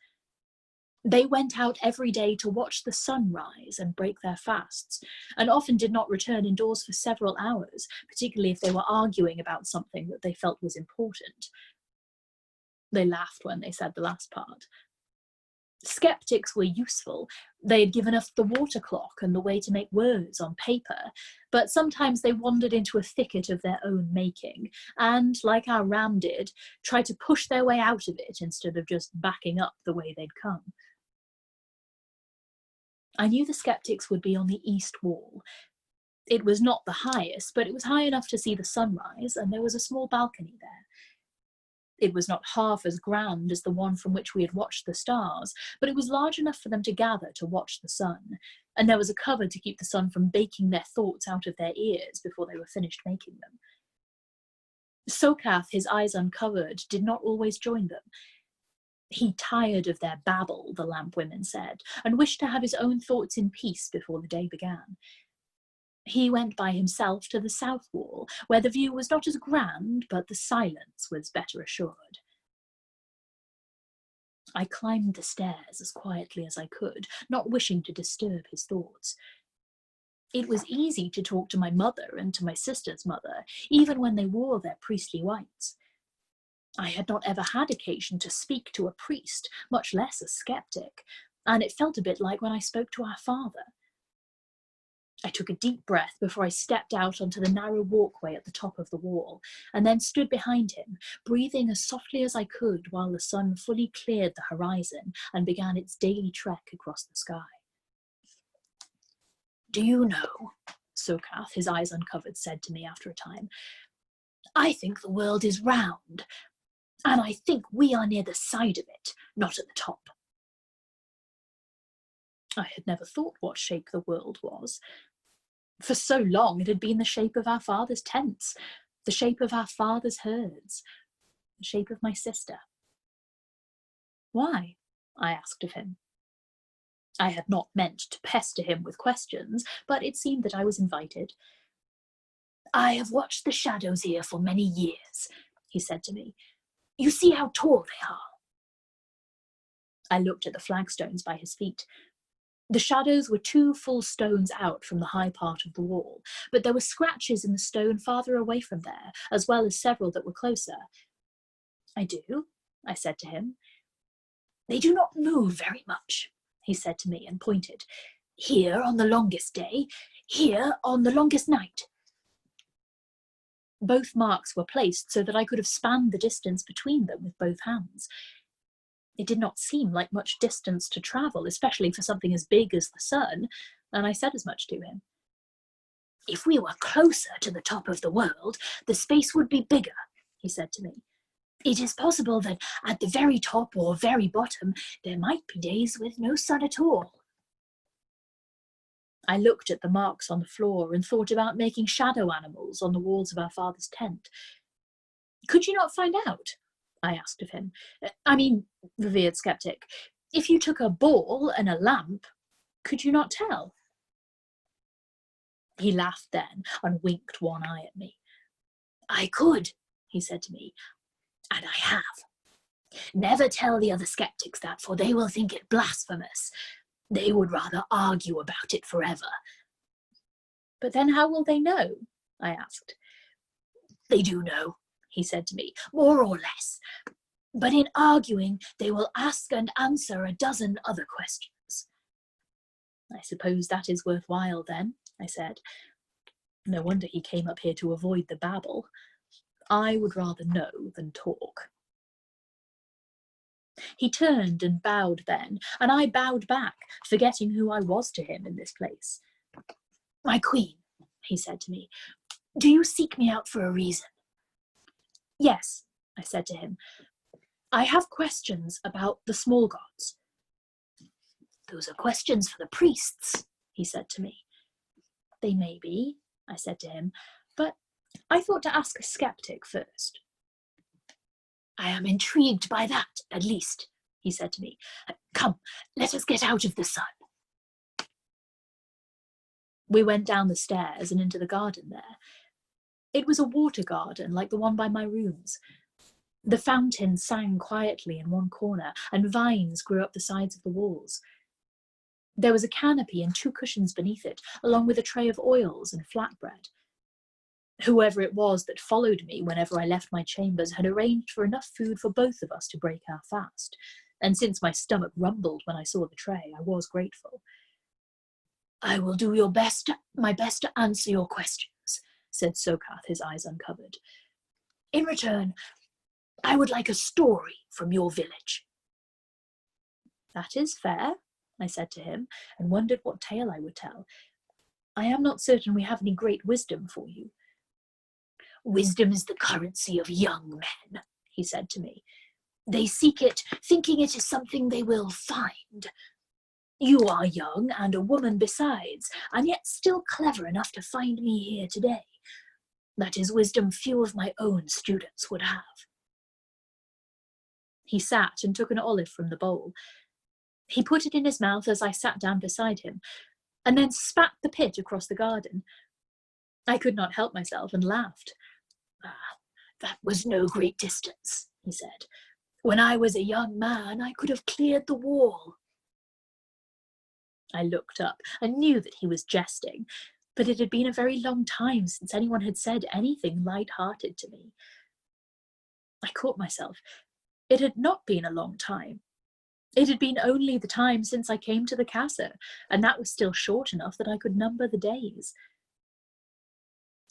They went out every day to watch the sun rise and break their fasts, and often did not return indoors for several hours, particularly if they were arguing about something that they felt was important. They laughed when they said the last part. Skeptics were useful. They had given us the water clock and the way to make words on paper, but sometimes they wandered into a thicket of their own making, and, like our ram did, tried to push their way out of it instead of just backing up the way they'd come. I knew the skeptics would be on the east wall. It was not the highest, but it was high enough to see the sunrise, and there was a small balcony there. It was not half as grand as the one from which we had watched the stars, but it was large enough for them to gather to watch the sun, and there was a cover to keep the sun from baking their thoughts out of their ears before they were finished making them. Sokath, his eyes uncovered, did not always join them. He tired of their babble, the lamp women said, and wished to have his own thoughts in peace before the day began. He went by himself to the south wall, where the view was not as grand, but the silence was better assured. I climbed the stairs as quietly as I could, not wishing to disturb his thoughts. It was easy to talk to my mother and to my sister's mother, even when they wore their priestly whites. I had not ever had occasion to speak to a priest, much less a skeptic, and it felt a bit like when I spoke to our father. I took a deep breath before I stepped out onto the narrow walkway at the top of the wall, and then stood behind him, breathing as softly as I could while the sun fully cleared the horizon and began its daily trek across the sky. "Do you know," Sokath, his eyes uncovered, said to me after a time, "I think the world is round, and I think we are near the side of it, not at the top." I had never thought what shape the world was. For so long it had been the shape of our father's tents, the shape of our father's herds, the shape of my sister. "Why?" I asked of him. I had not meant to pester him with questions, but it seemed that I was invited. "I have watched the shadows here for many years," he said to me. "You see how tall they are." I looked at the flagstones by his feet. The shadows were 2 full stones out from the high part of the wall, but there were scratches in the stone farther away from there, as well as several that were closer. "I do," I said to him. "They do not move very much," he said to me and pointed. "Here on the longest day, here on the longest night." Both marks were placed so that I could have spanned the distance between them with both hands. It did not seem like much distance to travel, especially for something as big as the sun, and I said as much to him. "If we were closer to the top of the world, the space would be bigger," he said to me. "It is possible that at the very top or very bottom, there might be days with no sun at all." I looked at the marks on the floor and thought about making shadow animals on the walls of our father's tent. "Could you not find out?" I asked of him. "I mean, revered skeptic, if you took a ball and a lamp, could you not tell?" He laughed then and winked one eye at me. "I could," he said to me, "and I have. Never tell the other skeptics that, for they will think it blasphemous. They would rather argue about it forever." "But then how will they know?" I asked. "They do know," he said to me, "more or less. But in arguing, they will ask and answer a dozen other questions." "I suppose that is worthwhile then," I said. No wonder he came up here to avoid the babble. I would rather know than talk. He turned and bowed then, and I bowed back, forgetting who I was to him in this place. "My queen," he said to me, "do you seek me out for a reason?" "Yes," I said to him. "I have questions about the small gods." "Those are questions for the priests," he said to me. "They may be," I said to him, "but I thought to ask a skeptic first." "I am intrigued by that, at least," he said to me. "Come, let us get out of the sun." We went down the stairs and into the garden there. It was a water garden like the one by my rooms. The fountain sang quietly in one corner, and vines grew up the sides of the walls. There was a canopy and 2 cushions beneath it, along with a tray of oils and flatbread. Whoever it was that followed me whenever I left my chambers had arranged for enough food for both of us to break our fast, and since my stomach rumbled when I saw the tray, I was grateful. "I will do my best to answer your questions," said Sokath, his eyes uncovered. "In return, I would like a story from your village." "That is fair," I said to him, and wondered what tale I would tell. "I am not certain we have any great wisdom for you." "Wisdom is the currency of young men," he said to me. "They seek it, thinking it is something they will find. You are young and a woman besides, and yet still clever enough to find me here today. That is wisdom few of my own students would have." He sat and took an olive from the bowl. He put it in his mouth as I sat down beside him, and then spat the pit across the garden. I could not help myself and laughed. "That was no great distance," he said. "When I was a young man, I could have cleared the wall." I looked up and knew that he was jesting, but it had been a very long time since anyone had said anything light-hearted to me. I caught myself. It had not been a long time. It had been only the time since I came to the casa, and that was still short enough that I could number the days.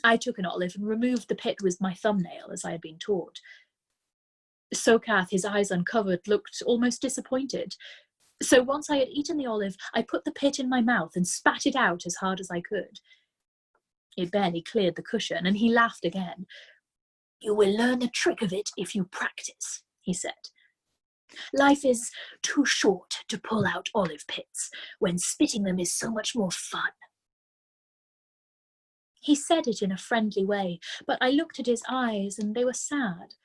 I took an olive and removed the pit with my thumbnail, as I had been taught. Sokath, his eyes uncovered, looked almost disappointed. So once I had eaten the olive, I put the pit in my mouth and spat it out as hard as I could. It barely cleared the cushion, and he laughed again. "You will learn the trick of it if you practice," he said. "Life is too short to pull out olive pits, when spitting them is so much more fun." He said it in a friendly way, but I looked at his eyes and they were sad.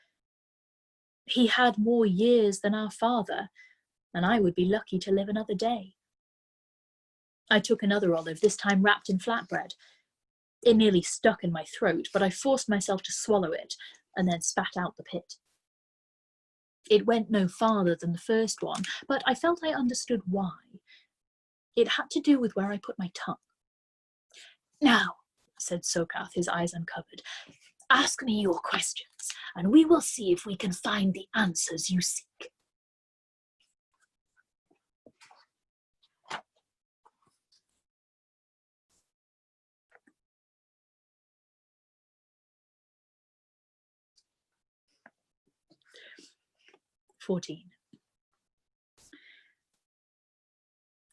He had more years than our father, and I would be lucky to live another day. I took another olive, this time wrapped in flatbread. It nearly stuck in my throat, but I forced myself to swallow it and then spat out the pit. It went no farther than the first one, but I felt I understood why. It had to do with where I put my tongue. "Now," said Sokath, his eyes uncovered, "ask me your questions, and we will see if we can find the answers you seek."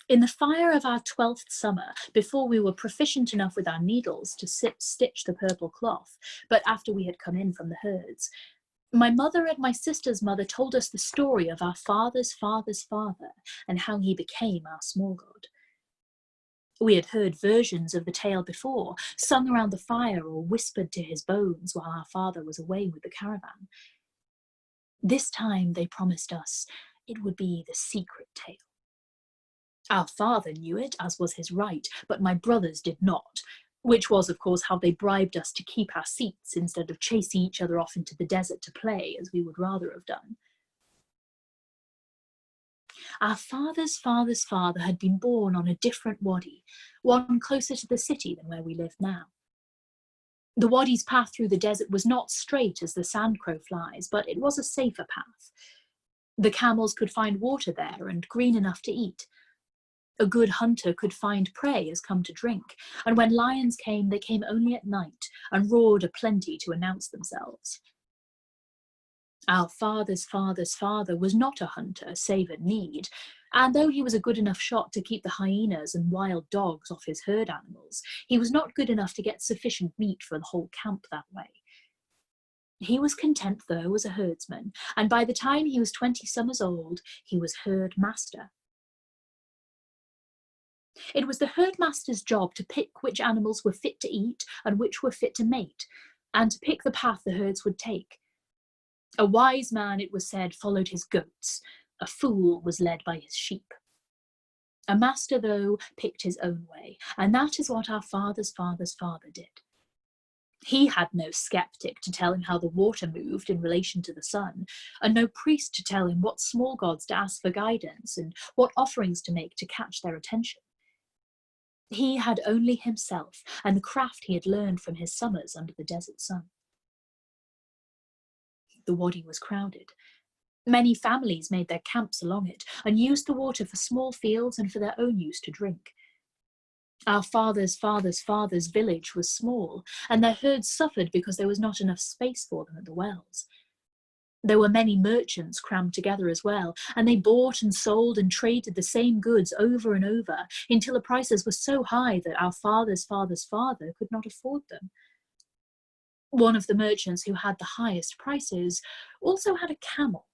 In the fire of our 12th summer, before we were proficient enough with our needles to stitch the purple cloth, but after we had come in from the herds, my mother and my sister's mother told us the story of our father's father's father and how he became our small god. We had heard versions of the tale before, sung around the fire or whispered to his bones while our father was away with the caravan. This time they promised us it would be the secret tale. Our father knew it, as was his right, but my brothers did not, which was, of course, how they bribed us to keep our seats instead of chasing each other off into the desert to play, as we would rather have done. Our father's father's father had been born on a different wadi, one closer to the city than where we live now. The wadi's path through the desert was not straight as the sandcrow flies, but it was a safer path. The camels could find water there and green enough to eat. A good hunter could find prey as come to drink, and when lions came, they came only at night and roared aplenty to announce themselves. Our father's father's father was not a hunter, save at need, and though he was a good enough shot to keep the hyenas and wild dogs off his herd animals, he was not good enough to get sufficient meat for the whole camp that way. He was content, though, as a herdsman, and by the time he was 20 summers old, he was herd master. It was the herdmaster's job to pick which animals were fit to eat and which were fit to mate, and to pick the path the herds would take. A wise man, it was said, followed his goats. A fool was led by his sheep. A master, though, picked his own way, and that is what our father's father's father did. He had no skeptic to tell him how the water moved in relation to the sun, and no priest to tell him what small gods to ask for guidance and what offerings to make to catch their attention. He had only himself and the craft he had learned from his summers under the desert sun. The wadi was crowded. Many families made their camps along it and used the water for small fields and for their own use to drink. Our father's father's father's village was small, and their herds suffered because there was not enough space for them at the wells. There were many merchants crammed together as well, and they bought and sold and traded the same goods over and over until the prices were so high that our father's father's father could not afford them. One of the merchants who had the highest prices also had a camel.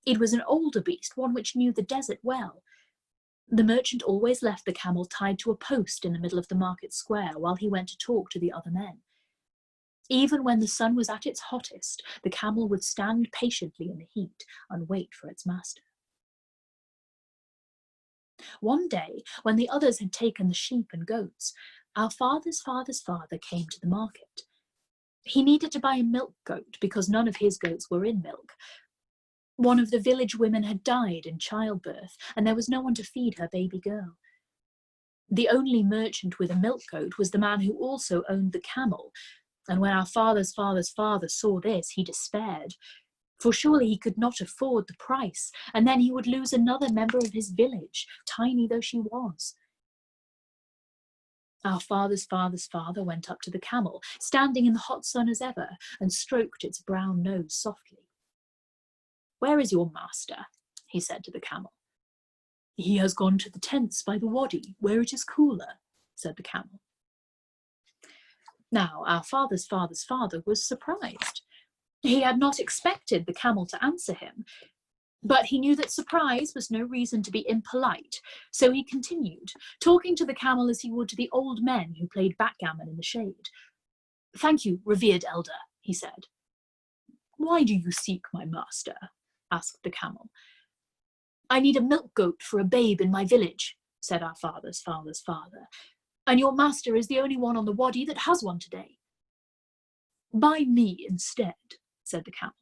It was an older beast, one which knew the desert well. The merchant always left the camel tied to a post in the middle of the market square while he went to talk to the other men. Even when the sun was at its hottest, the camel would stand patiently in the heat and wait for its master. One day, when the others had taken the sheep and goats, our father's father's father came to the market. He needed to buy a milk goat because none of his goats were in milk. One of the village women had died in childbirth, and there was no one to feed her baby girl. The only merchant with a milk goat was the man who also owned the camel, and when our father's father's father saw this, he despaired, for surely he could not afford the price, and then he would lose another member of his village, tiny though she was. Our father's father's father went up to the camel, standing in the hot sun as ever, and stroked its brown nose softly. "Where is your master?" he said to the camel. "He has gone to the tents by the wadi, where it is cooler," said the camel. Now, our father's father's father was surprised. He had not expected the camel to answer him, but he knew that surprise was no reason to be impolite, so he continued, talking to the camel as he would to the old men who played backgammon in the shade. "Thank you, revered elder," he said. "Why do you seek my master?" asked the camel. "I need a milk goat for a babe in my village," said our father's father's father, "and your master is the only one on the wadi that has one today." "Buy me instead," said the camel.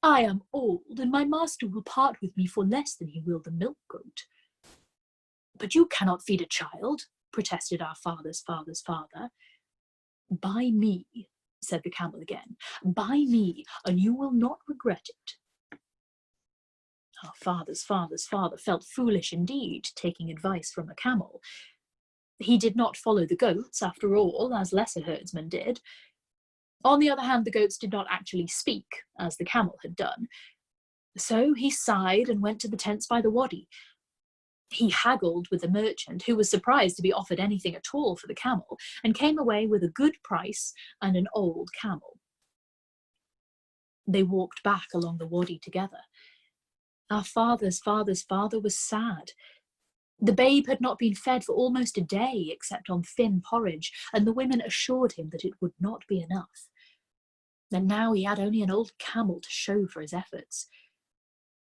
"I am old, and my master will part with me for less than he will the milk goat." "But you cannot feed a child," protested our father's father's father. "Buy me," said the camel again. "Buy me, and you will not regret it." Our father's father's father felt foolish indeed, taking advice from a camel. He did not follow the goats, after all, as lesser herdsmen did. On the other hand, the goats did not actually speak, as the camel had done. So he sighed and went to the tents by the wadi. He haggled with the merchant, who was surprised to be offered anything at all for the camel, and came away with a good price and an old camel. They walked back along the wadi together. Our father's father's father was sad. The babe had not been fed for almost a day, except on thin porridge, and the women assured him that it would not be enough. And now he had only an old camel to show for his efforts.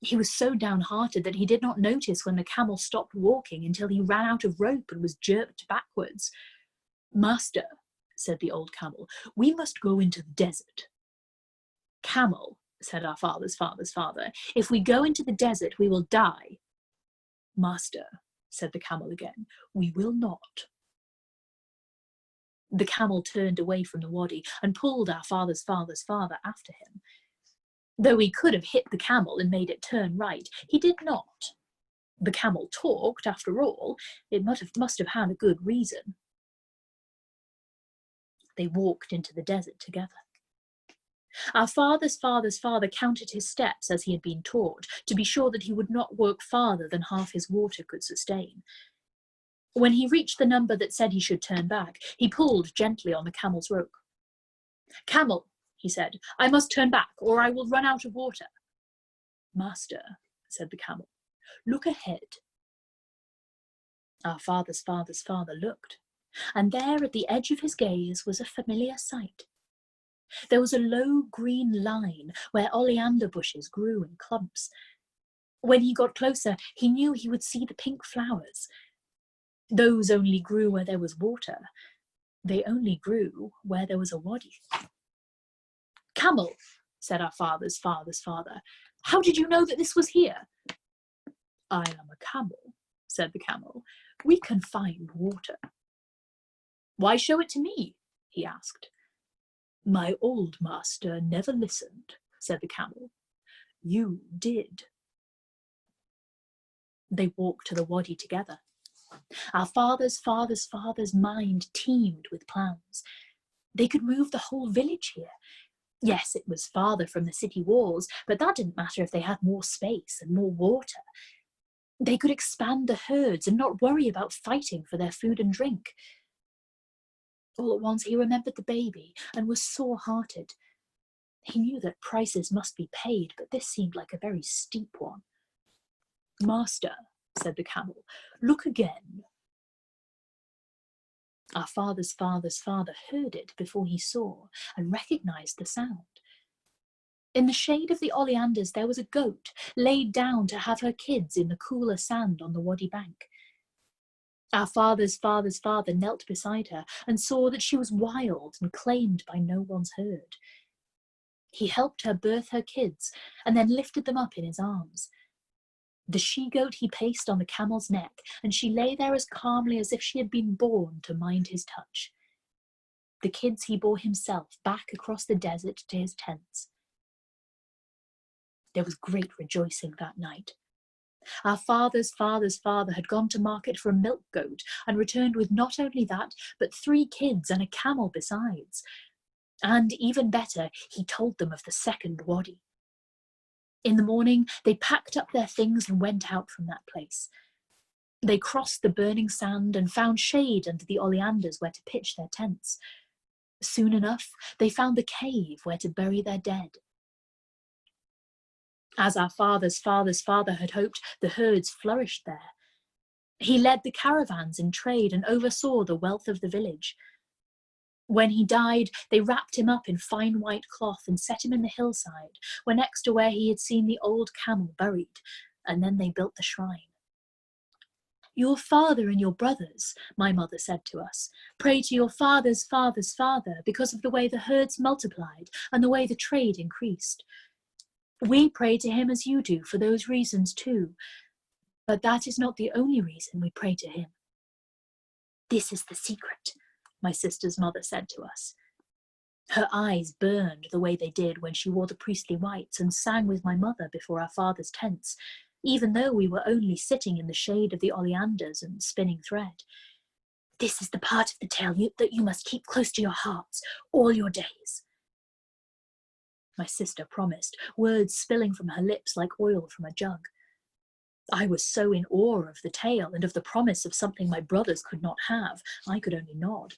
He was so downhearted that he did not notice when the camel stopped walking until he ran out of rope and was jerked backwards. "Master," said the old camel, "we must go into the desert." "Camel," said our father's father's father, "if we go into the desert, we will die." "Master," said the camel again, "we will not." The camel turned away from the wadi and pulled our father's father's father after him. Though he could have hit the camel and made it turn right, he did not. The camel talked, after all. It must have had a good reason. They walked into the desert together. Our father's father counted his steps as he had been taught, to be sure that he would not walk farther than half his water could sustain. When he reached the number that said he should turn back, he pulled gently on the camel's rope. "Camel," he said, "I must turn back, or I will run out of water." "Master," said the camel, "look ahead." Our father's father looked, and there at the edge of his gaze was a familiar sight. There was a low green line where oleander bushes grew in clumps. When he got closer, he knew he would see the pink flowers. Those only grew where there was water. They only grew where there was a wadi. "Camel," said our father's father, "how did you know that this was here?" "I am a camel," said the camel. "We can find water." "Why show it to me?" he asked. "My old master never listened," said the camel. "You did." They walked to the wadi together. Our father's mind teemed with plans. They could move the whole village here. Yes, it was farther from the city walls, but that didn't matter if they had more space and more water. They could expand the herds and not worry about fighting for their food and drink. All at once he remembered the baby and was sore-hearted. He knew that prices must be paid, but this seemed like a very steep one. "Master," said the camel, "look again." Our father's father heard it before he saw and recognized the sound. In the shade of the oleanders there was a goat laid down to have her kids in the cooler sand on the wadi bank. Our father's father knelt beside her and saw that she was wild and claimed by no one's herd. He helped her birth her kids and then lifted them up in his arms. The she-goat he placed on the camel's neck, and she lay there as calmly as if she had been born to mind his touch. The kids he bore himself back across the desert to his tents. There was great rejoicing that night. Our father's father had gone to market for a milk goat and returned with not only that, but 3 kids and a camel besides. And even better, he told them of the second wadi. In the morning, they packed up their things and went out from that place. They crossed the burning sand and found shade under the oleanders where to pitch their tents. Soon enough, they found the cave where to bury their dead. As our father's father had hoped, the herds flourished there. He led the caravans in trade and oversaw the wealth of the village. When he died, they wrapped him up in fine white cloth and set him in the hillside, where next to where he had seen the old camel buried, and then they built the shrine. "Your father and your brothers," my mother said to us, "pray to your father's father because of the way the herds multiplied and the way the trade increased. We pray to him as you do for those reasons too, but that is not the only reason we pray to him." "This is the secret," my sister's mother said to us. Her eyes burned the way they did when she wore the priestly whites and sang with my mother before our father's tents, even though we were only sitting in the shade of the oleanders and spinning thread. "This is the part of the tale that you must keep close to your hearts all your days." My sister promised, words spilling from her lips like oil from a jug. I was so in awe of the tale and of the promise of something my brothers could not have, I could only nod.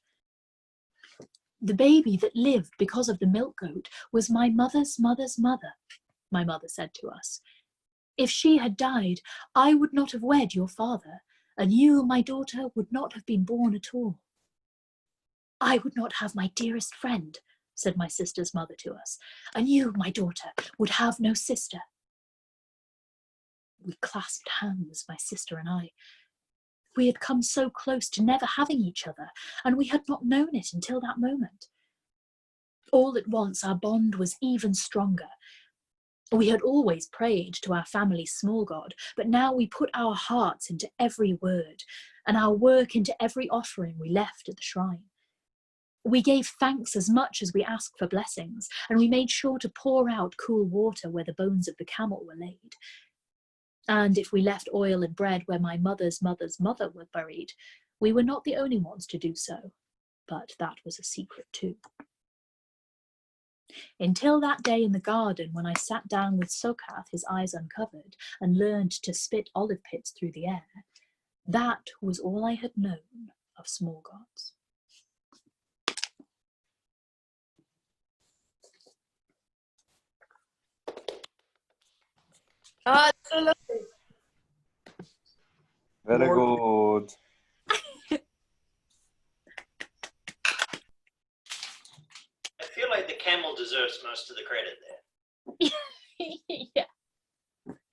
"The baby that lived because of the milk goat was my mother's mother's mother," my mother said to us. "If she had died, I would not have wed your father, and you, my daughter, would not have been born at all." "I would not have my dearest friend," said my sister's mother to us, "and you, my daughter, would have no sister." We clasped hands, my sister and I. We had come so close to never having each other, and we had not known it until that moment. All at once our bond was even stronger. We had always prayed to our family's small god, but now we put our hearts into every word, and our work into every offering we left at the shrine. We gave thanks as much as we asked for blessings, and we made sure to pour out cool water where the bones of the camel were laid. And if we left oil and bread where my mother's mother's mother were buried, we were not the only ones to do so. But that was a secret too. Until that day in the garden when I sat down with Sokath, his eyes uncovered, and learned to spit olive pits through the air, that was all I had known of small gods. Ah, it's so lovely. Very good. I feel like the camel deserves most of the credit there. Yeah.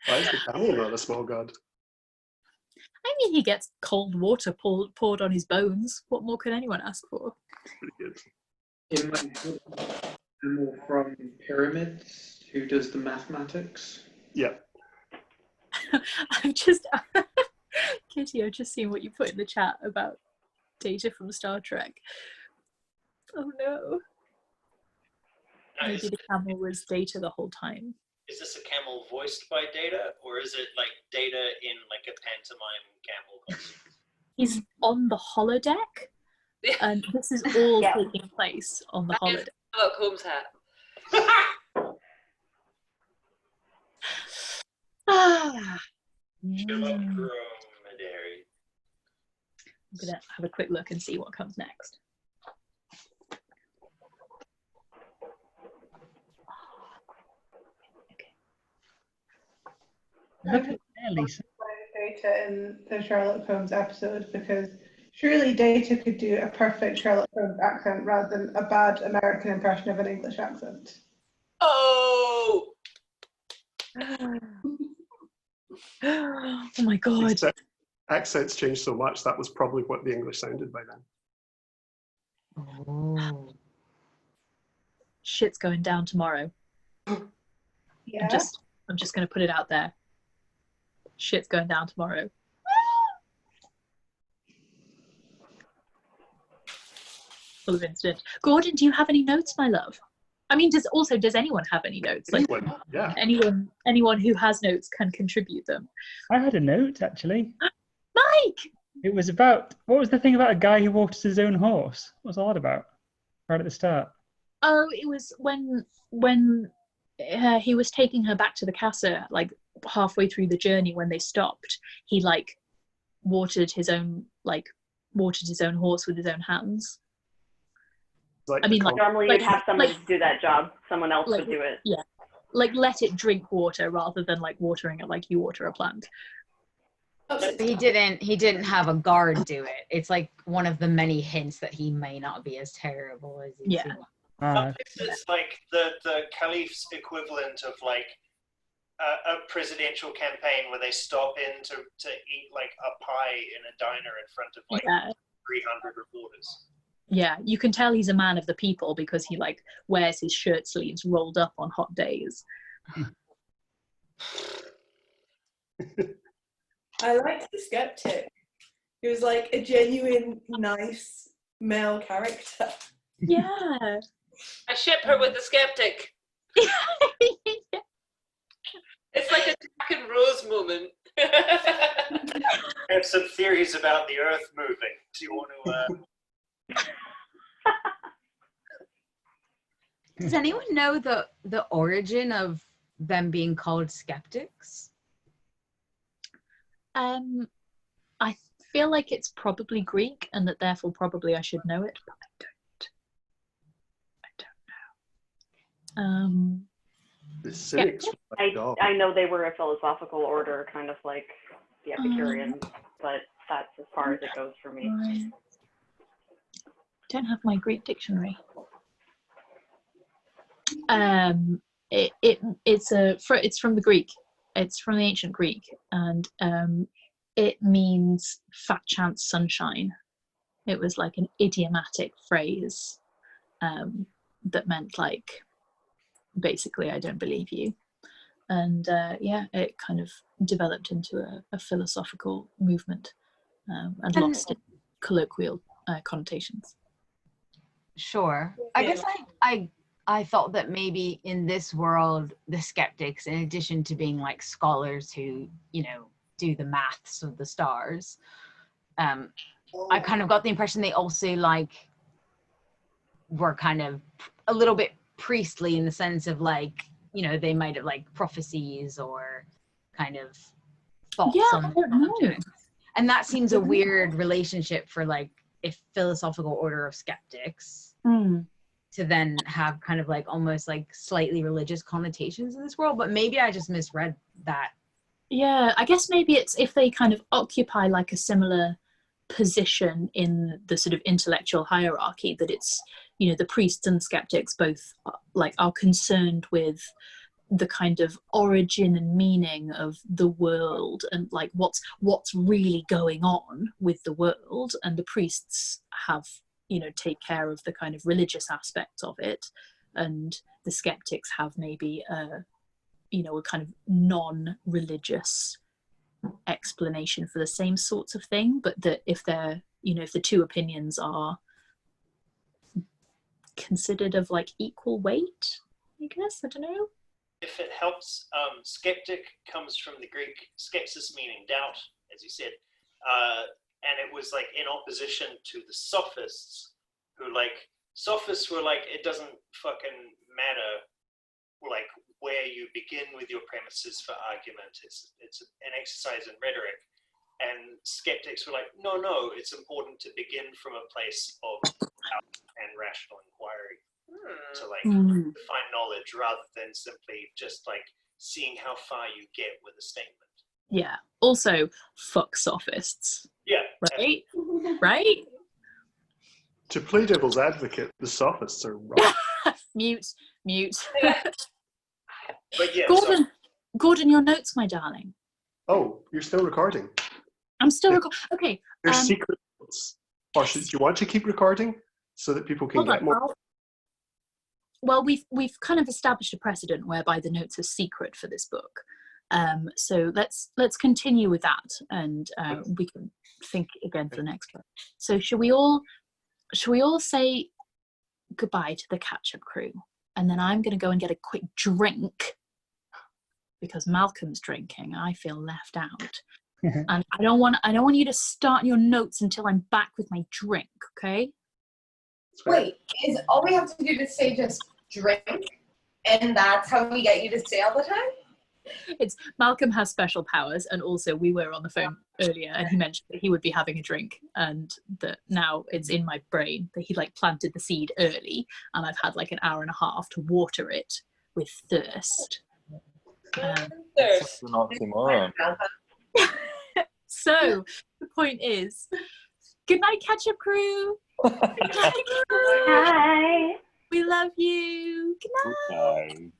Why is the camel not a small god? I mean, he gets cold water poured on his bones. What more could anyone ask for? Pretty good. In my camel from pyramids, who does the mathematics? Yeah. I've just, Kitty, I've just seen what you put in the chat about Data from Star Trek. Oh no. Maybe the camel was Data the whole time. Is this a camel voiced by Data, or is it like Data in like a pantomime camel costume? He's on the holodeck, and this is all taking place on the holodeck. Sherlock Holmes hat. Sherlock Dromedary. I'm gonna have a quick look and see what comes next. Data in the Sherlock Holmes episode, because surely Data could do a perfect Sherlock Holmes accent rather than a bad American impression of an English accent. Oh! Oh my god. Except accents changed so much, that was probably what the English sounded by then. Oh. Shit's going down tomorrow. Yeah. I'm just gonna put it out there. Shit's going down tomorrow. Full of incident. Gordon, do you have any notes, my love? I mean, does anyone have any notes? Like, Anyone, yeah. Anyone who has notes can contribute them. I had a note, actually. Mike! It was about, what was the thing about a guy who waters his own horse? What was all that about? Right at the start. Oh, it was when he was taking her back to the casa, like halfway through the journey when they stopped, he like watered his own horse with his own hands. Like I mean, normally you'd have someone do that job. Someone else would do it. Yeah, like let it drink water rather than like watering it like you water a plant. He didn't have a guard do it. It's like one of the many hints that he may not be as terrible as he seems. Sometimes it's like the Caliph's equivalent of like a presidential campaign where they stop in to eat like a pie in a diner in front of like 300 reporters. Yeah, you can tell he's a man of the people because he like wears his shirt sleeves rolled up on hot days. I liked the skeptic. He was like a genuine, nice male character. Yeah. I ship her with the skeptic. It's like a Jack and Rose moment. I have some theories about the Earth moving. Do you want to? Does anyone know the origin of them being called skeptics? I feel like it's probably Greek, and that therefore probably I should know it, but I don't know. The cynics. I know they were a philosophical order, kind of like the Epicureans, but that's as far as it goes for me. I don't have my Greek dictionary. It's from the Greek. It's from the ancient Greek, and it means fat chance sunshine. It was like an idiomatic phrase that meant like basically I don't believe you. And it kind of developed into a philosophical movement and lost its colloquial connotations. Sure. I guess I thought that maybe in this world, the skeptics, in addition to being like scholars who, you know, do the maths of the stars, I kind of got the impression they also like were kind of a little bit priestly in the sense of like, you know, they might have like prophecies or kind of thoughts on I don't know. subjects. And that seems a weird relationship for like a philosophical order of skeptics to then have kind of like almost like slightly religious connotations in this world. But maybe I just misread that. Yeah, I guess maybe it's if they kind of occupy like a similar position in the sort of intellectual hierarchy, that it's, you know, the priests and skeptics both like are concerned with the kind of origin and meaning of the world and like what's really going on with the world, and the priests have, you know, take care of the kind of religious aspects of it, and the skeptics have maybe you know, a kind of non-religious explanation for the same sorts of thing, but that if they're, you know, if the two opinions are considered of like equal weight, I guess, I don't know. If it helps, skeptic comes from the Greek skepsis, meaning doubt, as you said, and it was like in opposition to the sophists, who like, sophists were like, it doesn't fucking matter like where you begin with your premises for argument, it's an exercise in rhetoric. And skeptics were like, no, it's important to begin from a place of doubt and rational inquiry to like find knowledge, rather than simply just like seeing how far you get with a statement. Yeah. Also, fuck sophists. Yeah. Right? Right? To play devil's advocate, the sophists are wrong. Mute. But yeah, Gordon, your notes, my darling. Oh, you're still recording. I'm still recording. Okay. There's secret notes. Or do you want to keep recording so that people can get more? Well, we've kind of established a precedent whereby the notes are secret for this book. So let's continue with that, and we can think again for the next one. So should we all say goodbye to the catch-up crew, and then I'm going to go and get a quick drink because Malcolm's drinking. I feel left out. And I don't want you to start your notes until I'm back with my drink, okay? Wait, is all we have to do to say just drink, and that's how we get you to stay all the time? It's Malcolm has special powers, and also we were on the phone earlier and he mentioned that he would be having a drink, and that now it's in my brain that he like planted the seed early, and I've had like an hour and a half to water it with thirst. That's an oxymoron. So the point is, good night, catch-up crew. Good night, crew. Hi. We love you. Good night. Bye.